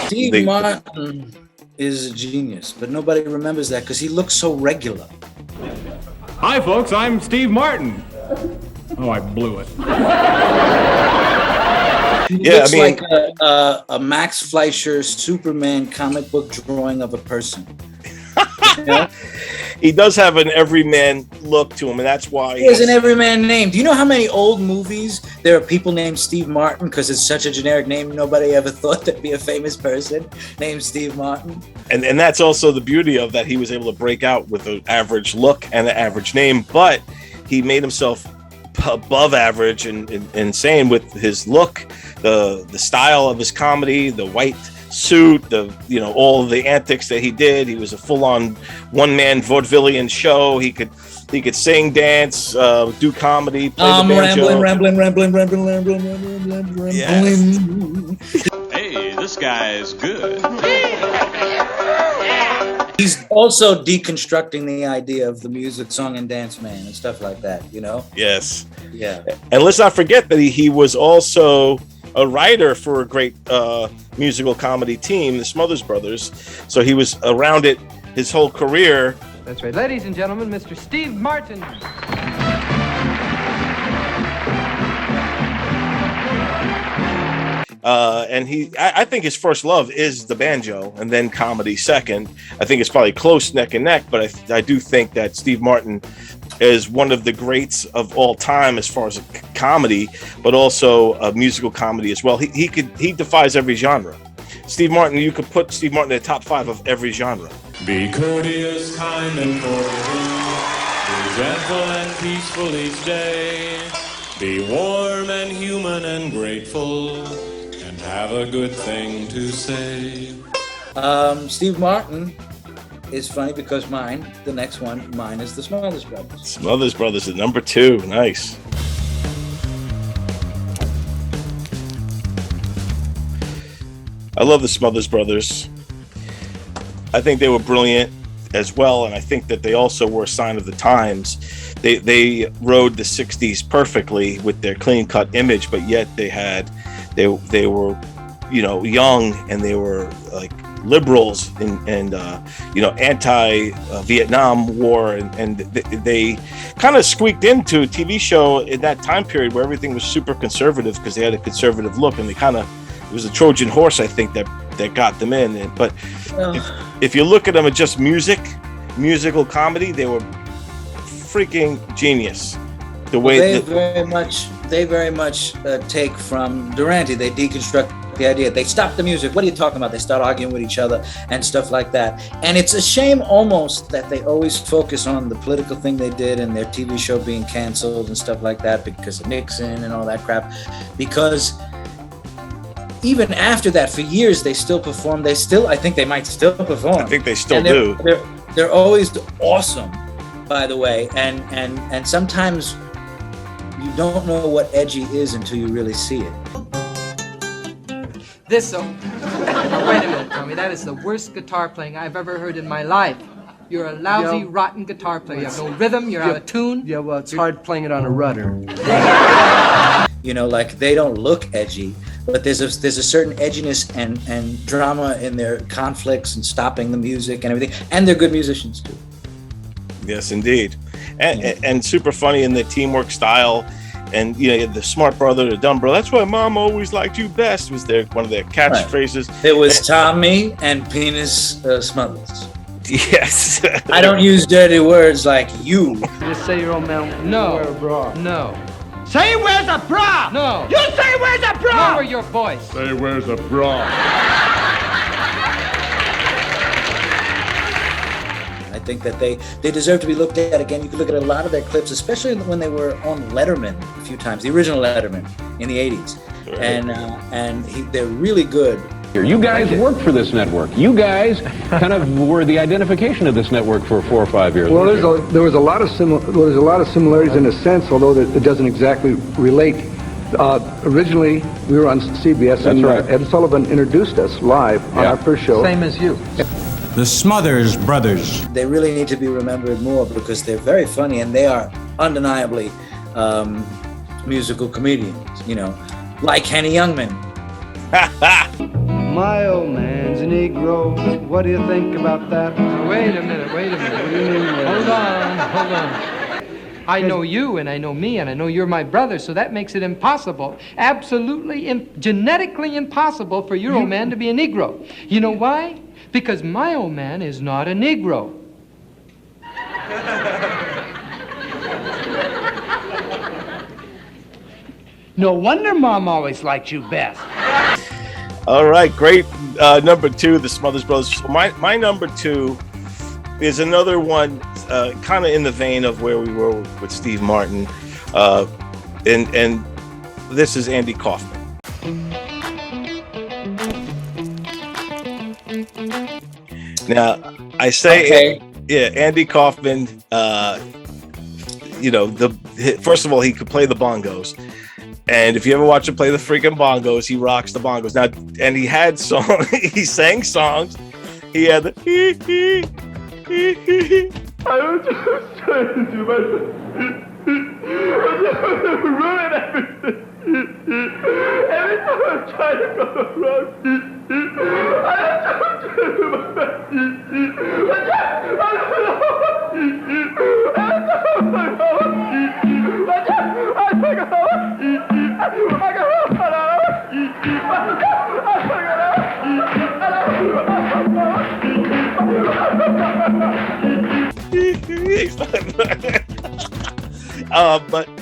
Steve Martin is a genius, but nobody remembers that because he looks so regular. Hi, folks. I'm Steve Martin. Oh, I blew it. He looks like a Max Fleischer Superman comic book drawing of a person. Yeah? He does have an everyman look to him, and that's why he has an everyman name. Do you know how many old movies there are people named Steve Martin because it's such a generic name? Nobody ever thought there'd be a famous person named Steve Martin. And that's also the beauty of that. He was able to break out with an average look and an average name, but he made himself above average and insane with his look, the style of his comedy, the white suit, all the antics that he did. He was a full-on one-man vaudevillian show. He could sing, dance, do comedy, play the banjo. Rambling. Yes. Hey, this guy's good. He's also deconstructing the idea of the music, song, and dance man and stuff like that, you know? Yes. Yeah. And let's not forget that he was also a writer for a great musical comedy team, the Smothers Brothers. So he was around it his whole career. That's right. Ladies and gentlemen, Mr. Steve Martin. And I think his first love is the banjo, and then comedy second. I think it's probably close neck and neck, but I do think that Steve Martin is one of the greats of all time as far as a comedy, but also a musical comedy as well. He defies every genre. Steve Martin, you could put Steve Martin in the top 5 of every genre. Be courteous, kind, and cordial. Be gentle and peaceful each day. Be warm and human and grateful. And have a good thing to say. Steve Martin is funny because mine is the Smothers Brothers. Smothers Brothers at number 2. Nice. I love the Smothers Brothers. I think they were brilliant as well, and I think that they also were a sign of the times. They rode the 60s perfectly with their clean-cut image, but yet they were, you know, young, and they were like liberals and you know, anti-Vietnam War, and they kind of squeaked into a TV show in that time period where everything was super conservative because they had a conservative look, and it was a Trojan horse, I think, that got them in. But if you look at them at just musical comedy, they were freaking genius. The way they very much take from Durante. They deconstruct the idea. They stop the music. What are you talking about? They start arguing with each other and stuff like that. And it's a shame almost that they always focus on the political thing they did and their TV show being canceled and stuff like that because of Nixon and all that crap. Because even after that, for years, they still perform. I think they might still perform. I think they still do. They're always awesome, by the way. And sometimes you don't know what edgy is until you really see it. Wait a minute, Tommy. That is the worst guitar playing I've ever heard in my life. You're a lousy, rotten guitar player. You have no rhythm. You're out of tune. Yeah, well, it's hard playing it on a rudder. You know, like, they don't look edgy, but there's a certain edginess and drama in their conflicts and stopping the music and everything. And they're good musicians too. Yes, indeed, and super funny in the teamwork style. And you know, the smart brother, the dumb brother. That's why Mom always liked you best. Was one of their catchphrases. Right. It was Tommy and Penis Smothers. Yes. I don't use dirty words like you. Just say your old man. No. Wear a bra. No. Say where's a bra? No. You say where's a bra? Lower your voice. Say where's a bra? I think that they deserve to be looked at again. You can look at a lot of their clips, especially when they were on Letterman a few times, the original Letterman in the 80s. Right. They're really good. You guys worked for this network. You guys kind of were the identification of this network for 4 or 5 years. Well, there was a lot of similarities in a sense, although it doesn't exactly relate. Originally, we were on CBS, and right. Ed Sullivan introduced us live on our first show. Same as you. The Smothers Brothers. They really need to be remembered more because they're very funny, and they are undeniably musical comedians, you know, like Henny Youngman. My old man's a Negro. What do you think about that? Wait a minute. What do you mean? Hold on. I know you, and I know me, and I know you're my brother, so that makes it impossible, absolutely genetically impossible for your old man to be a Negro. You know why? Because my old man is not a Negro. No wonder Mom always liked you best. All right, great. Number 2, the Smothers Brothers. So my number 2 is another one, kind of in the vein of where we were with Steve Martin, and this is Andy Kaufman. Now, I say, Andy Kaufman. You know, first of all, he could play the bongos. And if you ever watch him play the freaking bongos, he rocks the bongos. Now, and he had he sang songs. He had the I was just trying to do my ruin everything. Every time I'm trying to go wrong, I'm trying to do my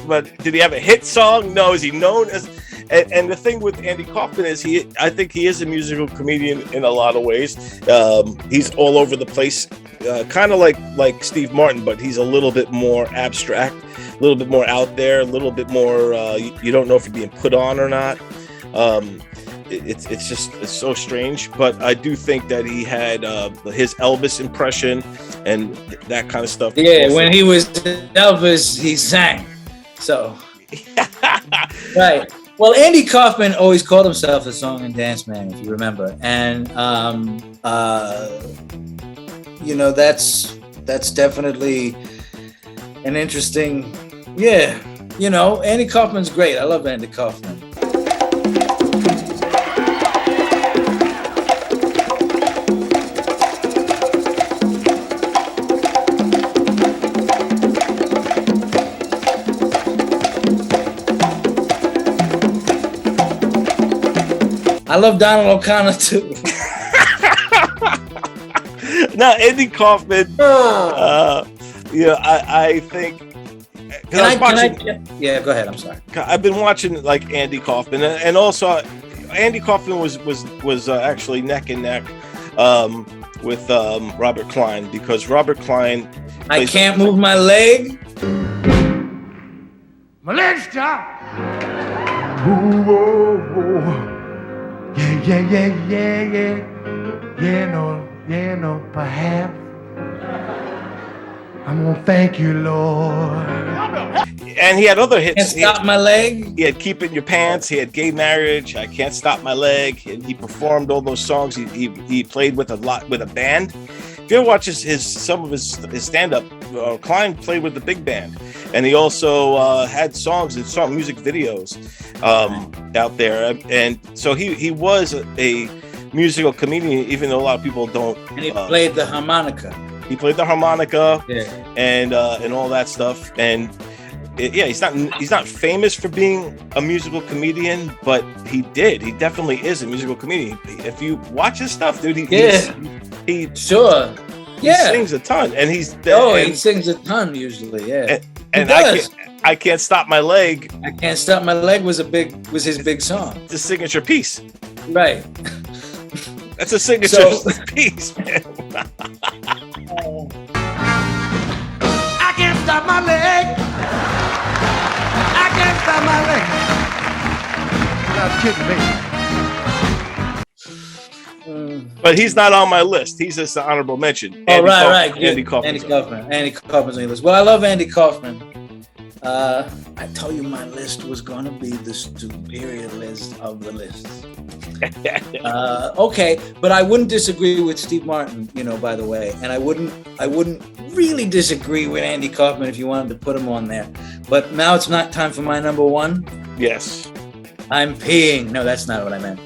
but did he have a hit song? No. Is he known as? And the thing with Andy Kaufman is I think he is a musical comedian in a lot of ways. He's all over the place, kind of like Steve Martin, but he's a little bit more abstract, a little bit more out there, a little bit more. You don't know if you're being put on or not. It's so strange, but I do think that he had his Elvis impression and that kind of stuff. Yeah, when he was Elvis, he sang. So, right. Well, Andy Kaufman always called himself a song and dance man, if you remember, and that's definitely an interesting. Yeah, Andy Kaufman's great. I love Andy Kaufman. I love Donald O'Connor too. No, Andy Kaufman. I think. Yeah, go ahead. I'm sorry. I've been watching like Andy Kaufman, and also Andy Kaufman was actually neck and neck with Robert Klein, because Robert Klein. I can't move my leg. My legs stop. Ooh, oh, oh. Yeah, no, perhaps I'm gonna thank you, Lord. And he had other hits. Can't Stop My Leg. He had Keep It in Your Pants. He had Gay Marriage. I Can't Stop My Leg. And he performed all those songs. He played with a band. If you ever watch some of his stand-up, Klein played with the big band, and he also had songs and music videos out there, and so he was a musical comedian, even though a lot of people don't. And he played the harmonica. He played the harmonica, yeah, and all that stuff, and he's not famous for being a musical comedian, but he definitely is a musical comedian. If you watch his stuff, dude, he sure. He sings a ton, and he sings a ton usually. Yeah, and I Can't Stop My Leg. I Can't Stop My Leg was his big song. It's a signature piece. Right. That's a signature piece, man. I can't stop my leg. I can't stop my leg. Not kidding me. But he's not on my list. He's just an honorable mention. Right. Andy Kaufman. Andy Kaufman's on your list. Well, I love Andy Kaufman. I told you my list was going to be the superior list of the lists. Okay, but I wouldn't disagree with Steve Martin, by the way, and I wouldn't really disagree with Andy Kaufman if you wanted to put him on there. But now it's not time for my number one. Yes. I'm peeing. No, that's not what I meant.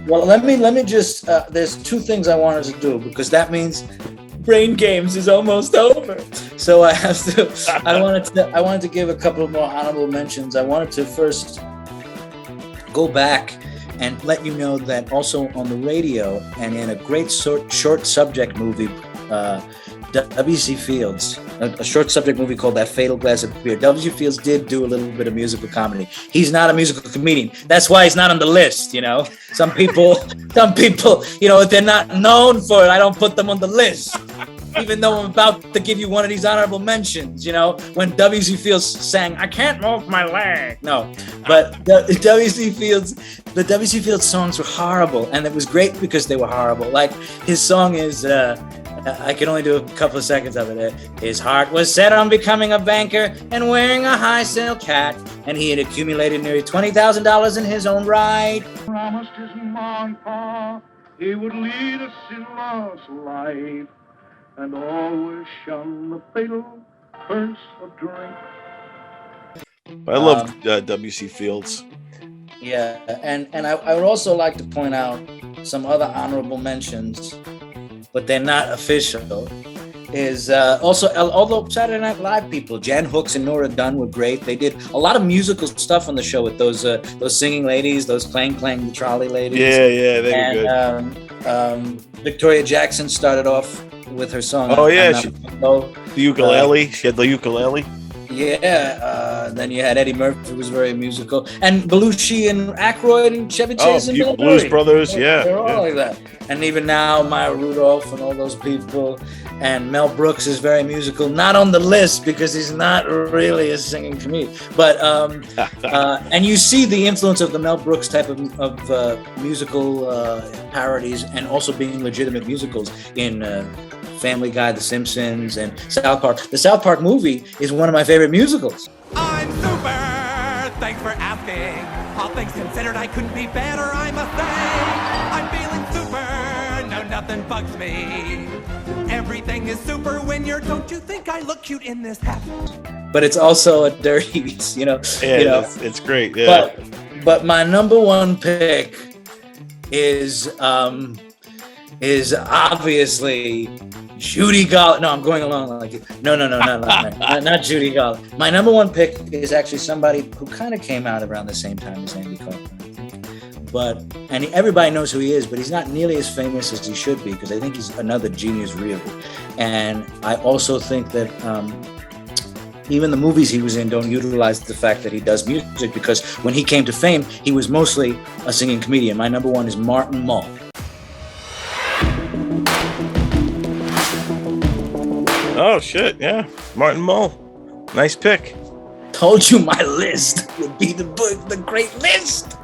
Well, let me just. There's two things I wanted to do, because that means Brain Games is almost over. So I have to. I wanted to give a couple of more honorable mentions. I wanted to first go back and let you know that also on the radio and in a great short subject movie, W.C. Fields, a short subject movie called That Fatal Glass of Beer. W.C. Fields did do a little bit of musical comedy. He's not a musical comedian. That's why he's not on the list, Some people, if they're not known for it, I don't put them on the list. Even though I'm about to give you one of these honorable mentions, when W.C. Fields sang, I can't move my leg. No, but the W.C. Fields songs were horrible, and it was great because they were horrible. Like his song is, I can only do a couple of seconds of it. His heart was set on becoming a banker and wearing a high silk hat, and he had accumulated nearly $20,000 in his own right. Promised his mom and pa he would lead a sinless life and always shun the fatal curse of drink. I love W.C. Fields. Yeah, and I would also like to point out some other honorable mentions, but they're not official. Is also, although Saturday Night Live people, Jan Hooks and Nora Dunn were great. They did a lot of musical stuff on the show with those singing ladies, those clang the trolley ladies. Yeah, they were good. Victoria Jackson started off with her song. Oh yeah, the ukulele. She had the ukulele. Yeah, Then you had Eddie Murphy, who was very musical, and Belushi and Aykroyd and Chevy Chase and Bill Blues Murray. Brothers, They're all like that. And even now, Maya Rudolph and all those people. And Mel Brooks is very musical, not on the list because he's not really a singing comedian. But and you see the influence of the Mel Brooks type of musical parodies, and also being legitimate musicals in Family Guy, The Simpsons, and South Park. The South Park movie is one of my favorite musicals. I'm super, thanks for asking. All things considered, I couldn't be better, I must say. I'm feeling super, no, nothing bugs me. Everything is super when you're, don't you think I look cute in this hat? But it's also a dirty, you know. Yeah, it's great, yeah. But my number one pick is obviously Judy Garland. No, I'm going along like it. No, not Judy Garland. My number one pick is actually somebody who kind of came out around the same time as Andy Kaufman. And everybody knows who he is, but he's not nearly as famous as he should be, because I think he's another genius, really. And I also think that even the movies he was in don't utilize the fact that he does music, because when he came to fame, he was mostly a singing comedian. My number one is Martin Mull. Oh, shit, yeah. Martin Mull. Nice pick. Told you my list would be the great list.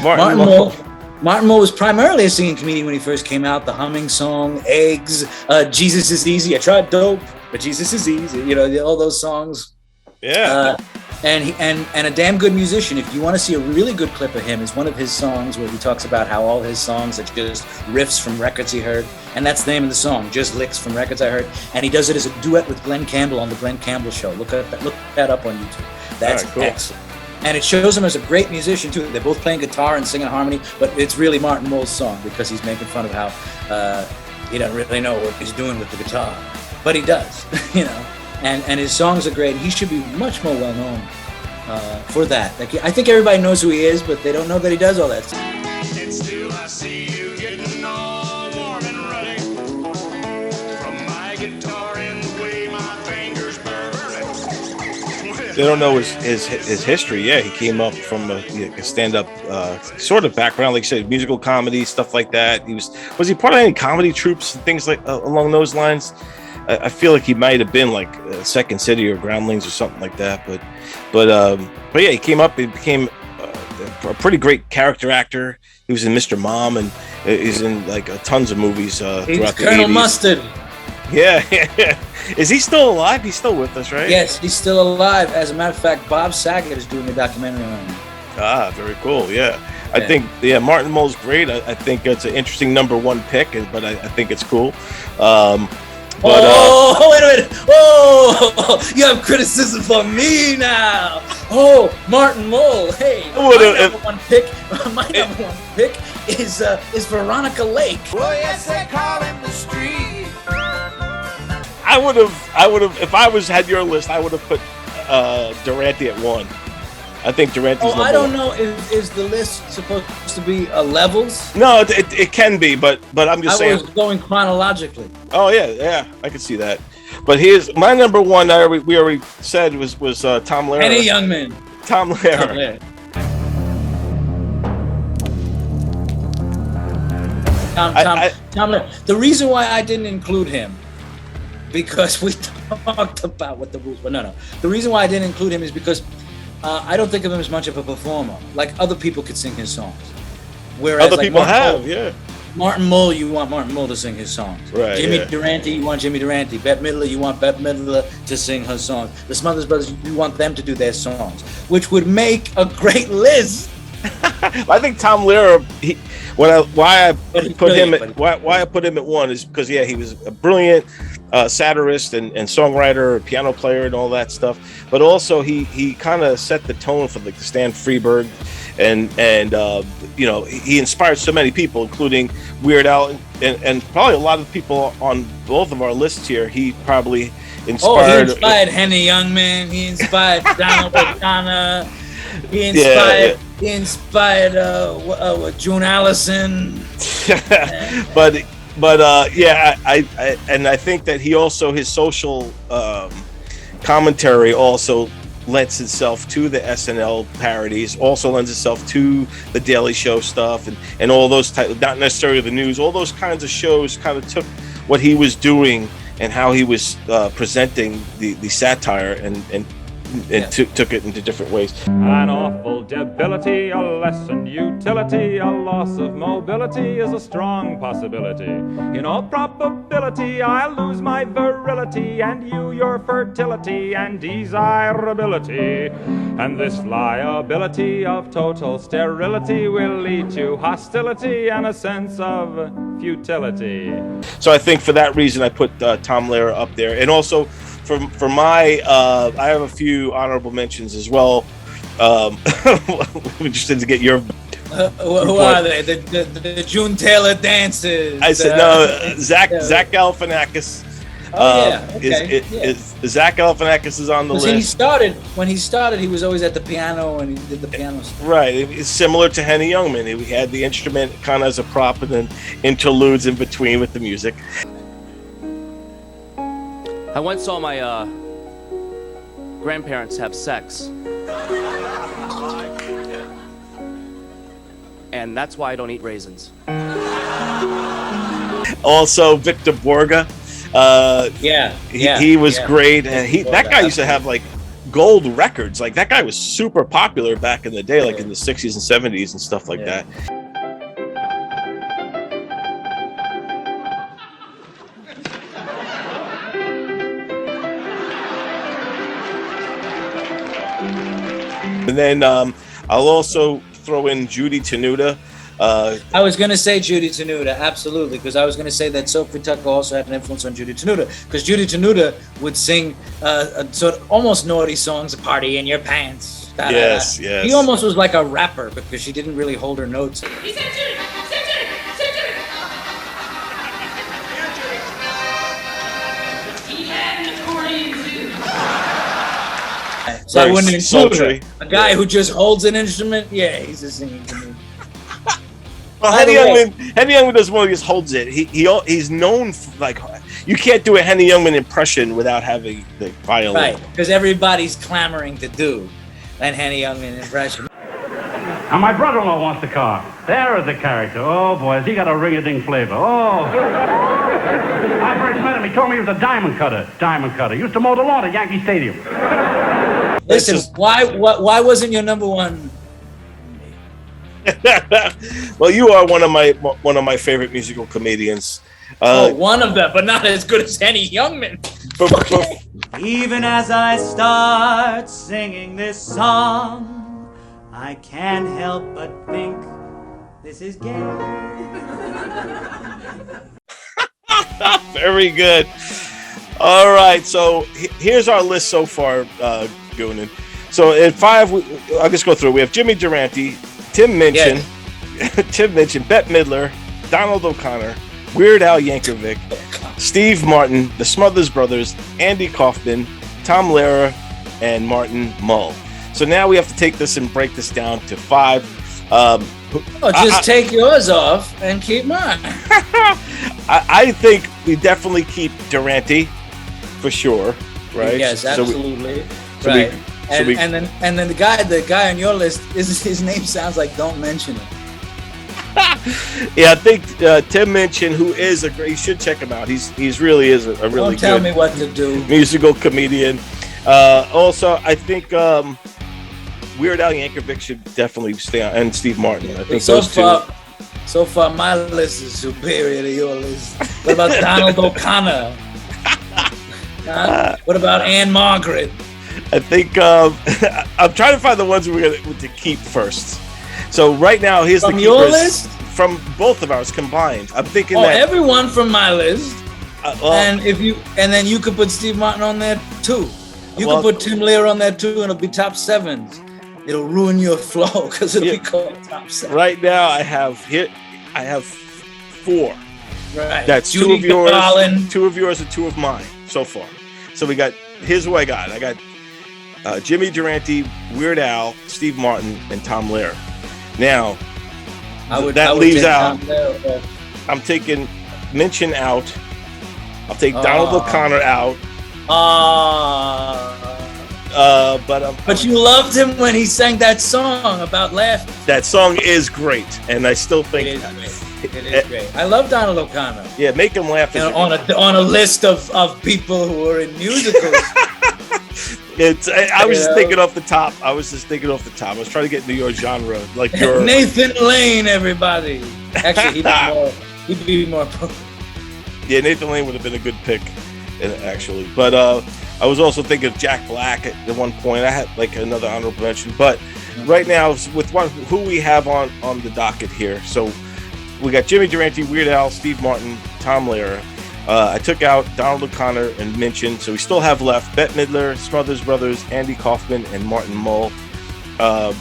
Martin Mull. Martin Mull was primarily a singing comedian when he first came out. The Humming Song, Eggs, Jesus is Easy. I tried Dope, but Jesus is Easy. You know, all those songs. Yeah. And a damn good musician. If you want to see a really good clip of him, is one of his songs where he talks about how all his songs are just riffs from records he heard. And that's the name of the song, just licks from records I heard. And he does it as a duet with Glenn Campbell on the Glenn Campbell Show. Look that up on YouTube. That's cool. Excellent. And it shows him as a great musician too. They're both playing guitar and singing harmony, but it's really Martin Mull's song, because he's making fun of how he doesn't really know what he's doing with the guitar, but he does, you know. And his songs are great. He should be much more well known for that. Like, I think everybody knows who he is, but they don't know that he does all that stuff. And still I see you getting all warm and ruddy from my guitar and the way my fingers burn. They don't know his history. Yeah, he came up from a stand-up sort of background, like you said, musical comedy, stuff like that. Was he part of any comedy troupes and things like along those lines? I feel like he might have been like Second City or Groundlings or something like that. But yeah, he came up. He became a pretty great character actor. He was in Mr. Mom, and he's in like tons of movies throughout the 80s. Colonel Mustard. Yeah. Is he still alive? He's still with us, right? Yes, he's still alive. As a matter of fact, Bob Saget is doing a documentary on him. Ah, very cool. Yeah. I think Martin Mull's great. I think it's an interesting number one pick, but I think it's cool. Wait a minute! Oh, you have criticism for me now. Oh, Martin Mull. Hey, my number one pick is Veronica Lake. Oh, yes, they call him the street. I would have, if I had your list, I would have put Durante at 1. I think Durante's number 1. I don't know. Is the list supposed to be levels? No, it can be, but I'm just saying. I was going chronologically. Oh yeah, I can see that. But here's my number 1. We already said was Tom Lehrer. Any young man. Tom Lehrer. Tom Lehrer. The reason why I didn't include him, because we talked about what the rules were. No. The reason why I didn't include him is because I don't think of him as much of a performer. Like, other people could sing his songs. Whereas other people have, yeah. Martin Mull, you want Martin Mull to sing his songs. Right. Jimmy Durante, you want Jimmy Durante. Bette Midler, you want Bette Midler to sing her songs. The Smothers Brothers, you want them to do their songs, which would make a great list. I think Tom Lehrer. Why I put him at 1 is because he was a brilliant satirist and songwriter, piano player, and all that stuff. But also he kind of set the tone for like the Stan Freberg, and he inspired so many people, including Weird Al, and probably a lot of people on both of our lists here. He probably inspired. He inspired Henny Youngman. He inspired Donald O'Connor. He inspired. He inspired June Allison. but I think that he also, his social commentary also lends itself to the SNL parodies, also lends itself to the Daily Show stuff and all those not necessarily the news, all those kinds of shows kind of took what he was doing and how he was presenting the satire and took it into different ways. An awful debility, a lessened utility, a loss of mobility is a strong possibility. In all probability, I'll lose my virility, and you your fertility and desirability. And this liability of total sterility will lead to hostility and a sense of futility. So I think for that reason, I put Tom Lehrer up there, and also. For my, I have a few honorable mentions as well. I'm interested to get your. Who are they? The June Taylor dances. I said no. Zach Galifianakis. Zach Galifianakis is on the list. When he started, he was always at the piano and he did the piano stuff. Right. It's similar to Henny Youngman. We had the instrument kind of as a prop and then interludes in between with the music. I once saw my grandparents have sex. And that's why I don't eat raisins. Also, Victor Borga. He was great. And that guy used to have like gold records. Like that guy was super popular back in the day, like in the 60s and 70s and stuff like that. And then I'll also throw in Judy Tenuta. I was going to say Judy Tenuta, absolutely, because I was going to say that Sophie Tucker also had an influence on Judy Tenuta, because Judy Tenuta would sing sort of almost naughty songs, "A Party in Your Pants." Yes. He almost was like a rapper because she didn't really hold her notes. He said, Judy, say Judy, say Judy. He had an accordion too. So I wouldn't include a guy who just holds an instrument. Yeah, he's a singing to me. Well, Henny Youngman doesn't want to just holds it. He's known for, like, you can't do a Henny Youngman impression without having the violin. Right, because everybody's clamoring to do an Henny Youngman impression. Now, my brother-in-law wants the car. There is the character. Oh, boy, has he got a ring-a-ding flavor. Oh. I first met him. He told me he was a diamond cutter. He used to mow the lawn at Yankee Stadium. Listen, why wasn't your number one? Well, you are one of my favorite musical comedians. One of them, but not as good as Henny Youngman. Okay. Even as I start singing this song, I can't help but think this is gay. Very good. All right, so here's our list so far, Goonan. So at 5, I'll just go through. We have Jimmy Durante, Tim Minchin, Bette Midler, Donald O'Connor, Weird Al Yankovic, Steve Martin, the Smothers Brothers, Andy Kaufman, Tom Lehrer, and Martin Mull. So now we have to take this and break this down to 5. Take yours off and keep mine. I think we definitely keep Durante for sure, right? Yes, absolutely. And then the guy on your list his name sounds like Don't Mention It. Yeah, I think Tim Minchin, who is a great, you should check him out. He's really is a really Don't tell me what to do. Musical comedian. Also, I think Weird Al Yankovic should definitely stay on, and Steve Martin. I think so far, my list is superior to your list. What about Donald O'Connor? What about Anne Margaret? I think I'm trying to find the ones we're going to keep first. So right now, here's from the your keepers list, from both of ours combined. I'm thinking that everyone from my list, and then you could put Steve Martin on there too. You could put Tim Lehrer on there too, and it'll be top 7s. It'll ruin your flow because it'll be called top 7. Right now, I have 4. Right. That's Judy 2 of yours, Garland. 2 of yours, and 2 of mine so far. So we got. Here's who I got. I got Jimmy Durante, Weird Al, Steve Martin, and Tom Lehrer. Now, that leaves out. I'm taking Minchin out. I'll take Donald O'Connor out. But you loved him when he sang that song about laughing. That song is great, and I still think it is great. It is great. I love Donald O'Connor. Yeah, make him laugh. On a list of people who are in musicals. I was just thinking off the top. I was trying to get into your genre, like your Nathan Lane. Everybody. Actually, he'd be more. Yeah, Nathan Lane would have been a good pick, actually. But I was also thinking of Jack Black at one point. I had like another honorable mention, but right now with who we have on the docket here. So we got Jimmy Durante, Weird Al, Steve Martin, Tom Lehrer. I took out Donald O'Connor and Minchin, so we still have left Bette Midler, Smothers Brothers, Andy Kaufman, and Martin Mull. All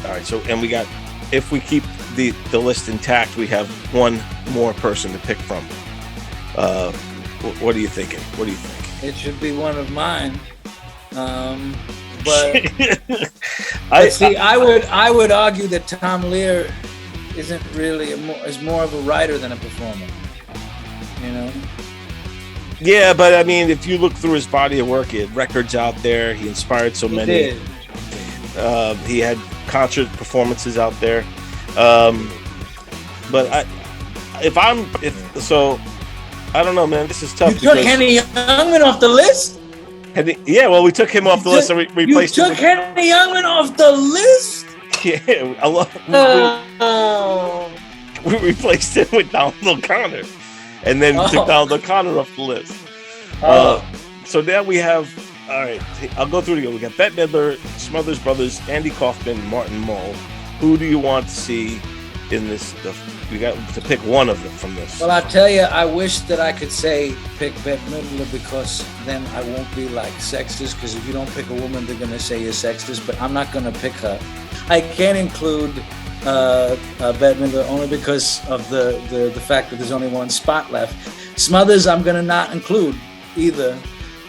right, so and we got, if we keep the list intact, we have one more person to pick from. What are you thinking? What do you think? It should be one of mine. But I would argue that Tom Lehrer isn't really is more of a writer than a performer. You know? Yeah, but I mean, if you look through his body of work, he had records out there. He inspired so many. He had concert performances out there. But I don't know, man. This is tough. You took Henny Youngman off the list? Yeah, well, we took him off the list and replaced him. You took Henny Youngman off the list? Yeah, we replaced him with Donald O'Connor, and then we took Donald O'Connor off the list. So now we have. All right, I'll go through it again. We got Bette Midler, Smothers Brothers, Andy Kaufman, Martin Mull. Who do you want to see in this stuff? We got to pick one of them from this. Well, I'll tell you, I wish that I could say pick Bette Midler, because then I won't be like sexist, because if you don't pick a woman, they're going to say you're sexist, but I'm not going to pick her. I can't include Bette Midler only because of the fact that there's only one spot left. Smothers, I'm going to not include either.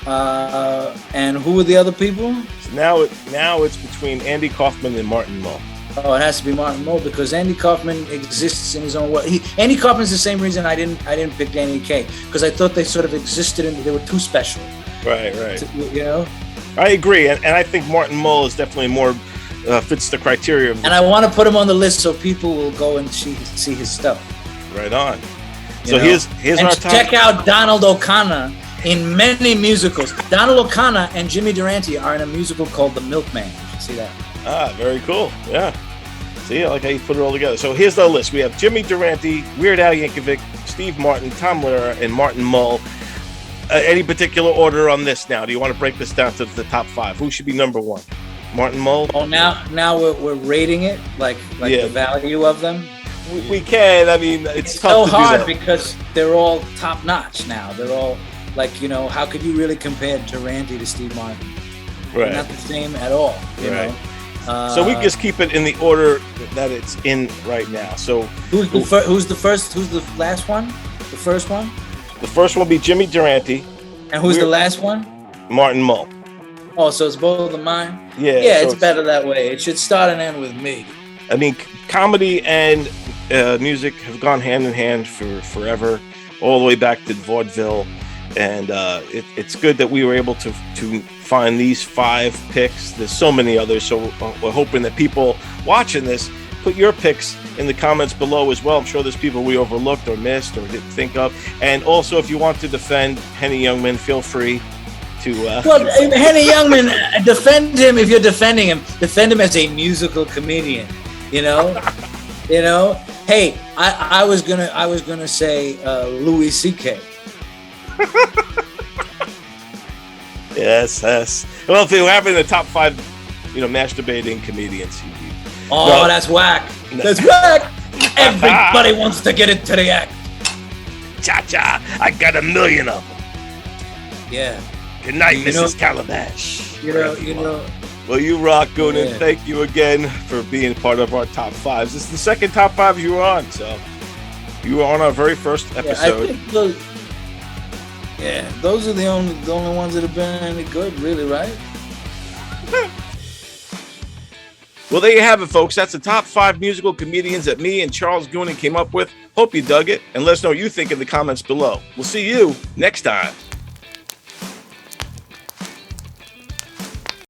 And who are the other people? So now it's between Andy Kaufman and Martin Mull. Oh, it has to be Martin Mull, because Andy Kaufman exists in his own way. Andy Kaufman's the same reason I didn't pick Danny Kaye, because I thought they sort of existed and they were too special. Right. You know? I agree, and I think Martin Mull is definitely more fits the criteria. And I want to put him on the list so people will go and see his stuff. Right on. So here's our time. Check out Donald O'Connor in many musicals. Donald O'Connor and Jimmy Durante are in a musical called The Milkman. You should see that. Ah, very cool. Yeah. See, I like how you put it all together. So here's the list. We have Jimmy Durante, Weird Al Yankovic, Steve Martin, Tom Lehrer, and Martin Mull. Any particular order on this now? Do you want to break this down to the top five? Who should be number one? Martin Mull? Oh, now we're rating it like the value of them. We can. I mean, it's tough so to hard do that. because they're all top notch now. They're all like, you know, how could you really compare Durante to Steve Martin? Right. They're not the same at all. You know? So we just keep it in the order that it's in right now. So who's the first? Who's the last one? The first one? The first one will be Jimmy Durante. And who's the last one? Martin Mull. Oh, so it's both of mine? Yeah. Yeah, so it's better that way. It should start and end with me. I mean, comedy and music have gone hand in hand for forever, all the way back to vaudeville. And it's good that we were able to find these 5 picks. There's so many others, so we're hoping that people watching this put your picks in the comments below as well. I'm sure there's people we overlooked or missed or didn't think of. And also, if you want to defend Henny Youngman, feel free to. Well, Henny Youngman, defend him if you're defending him. Defend him as a musical comedian. You know, Hey, I was gonna say Louis C.K. Yes. Well, if you have in the top 5, masturbating comedians. That's whack. That's whack. Everybody wants to get into the act. Cha-cha, I got 1 million of them. Yeah. Good night, Mrs. Calabash. Well, you rock, Goonan. Yeah. Thank you again for being part of our top 5s. This is the second top 5 you were on, so you were on our very first episode. I think those are the only ones that have been any good, really, right? Well, there you have it, folks. That's the top 5 musical comedians that me and Charles Goonan came up with. Hope you dug it, and let us know what you think in the comments below. We'll see you next time.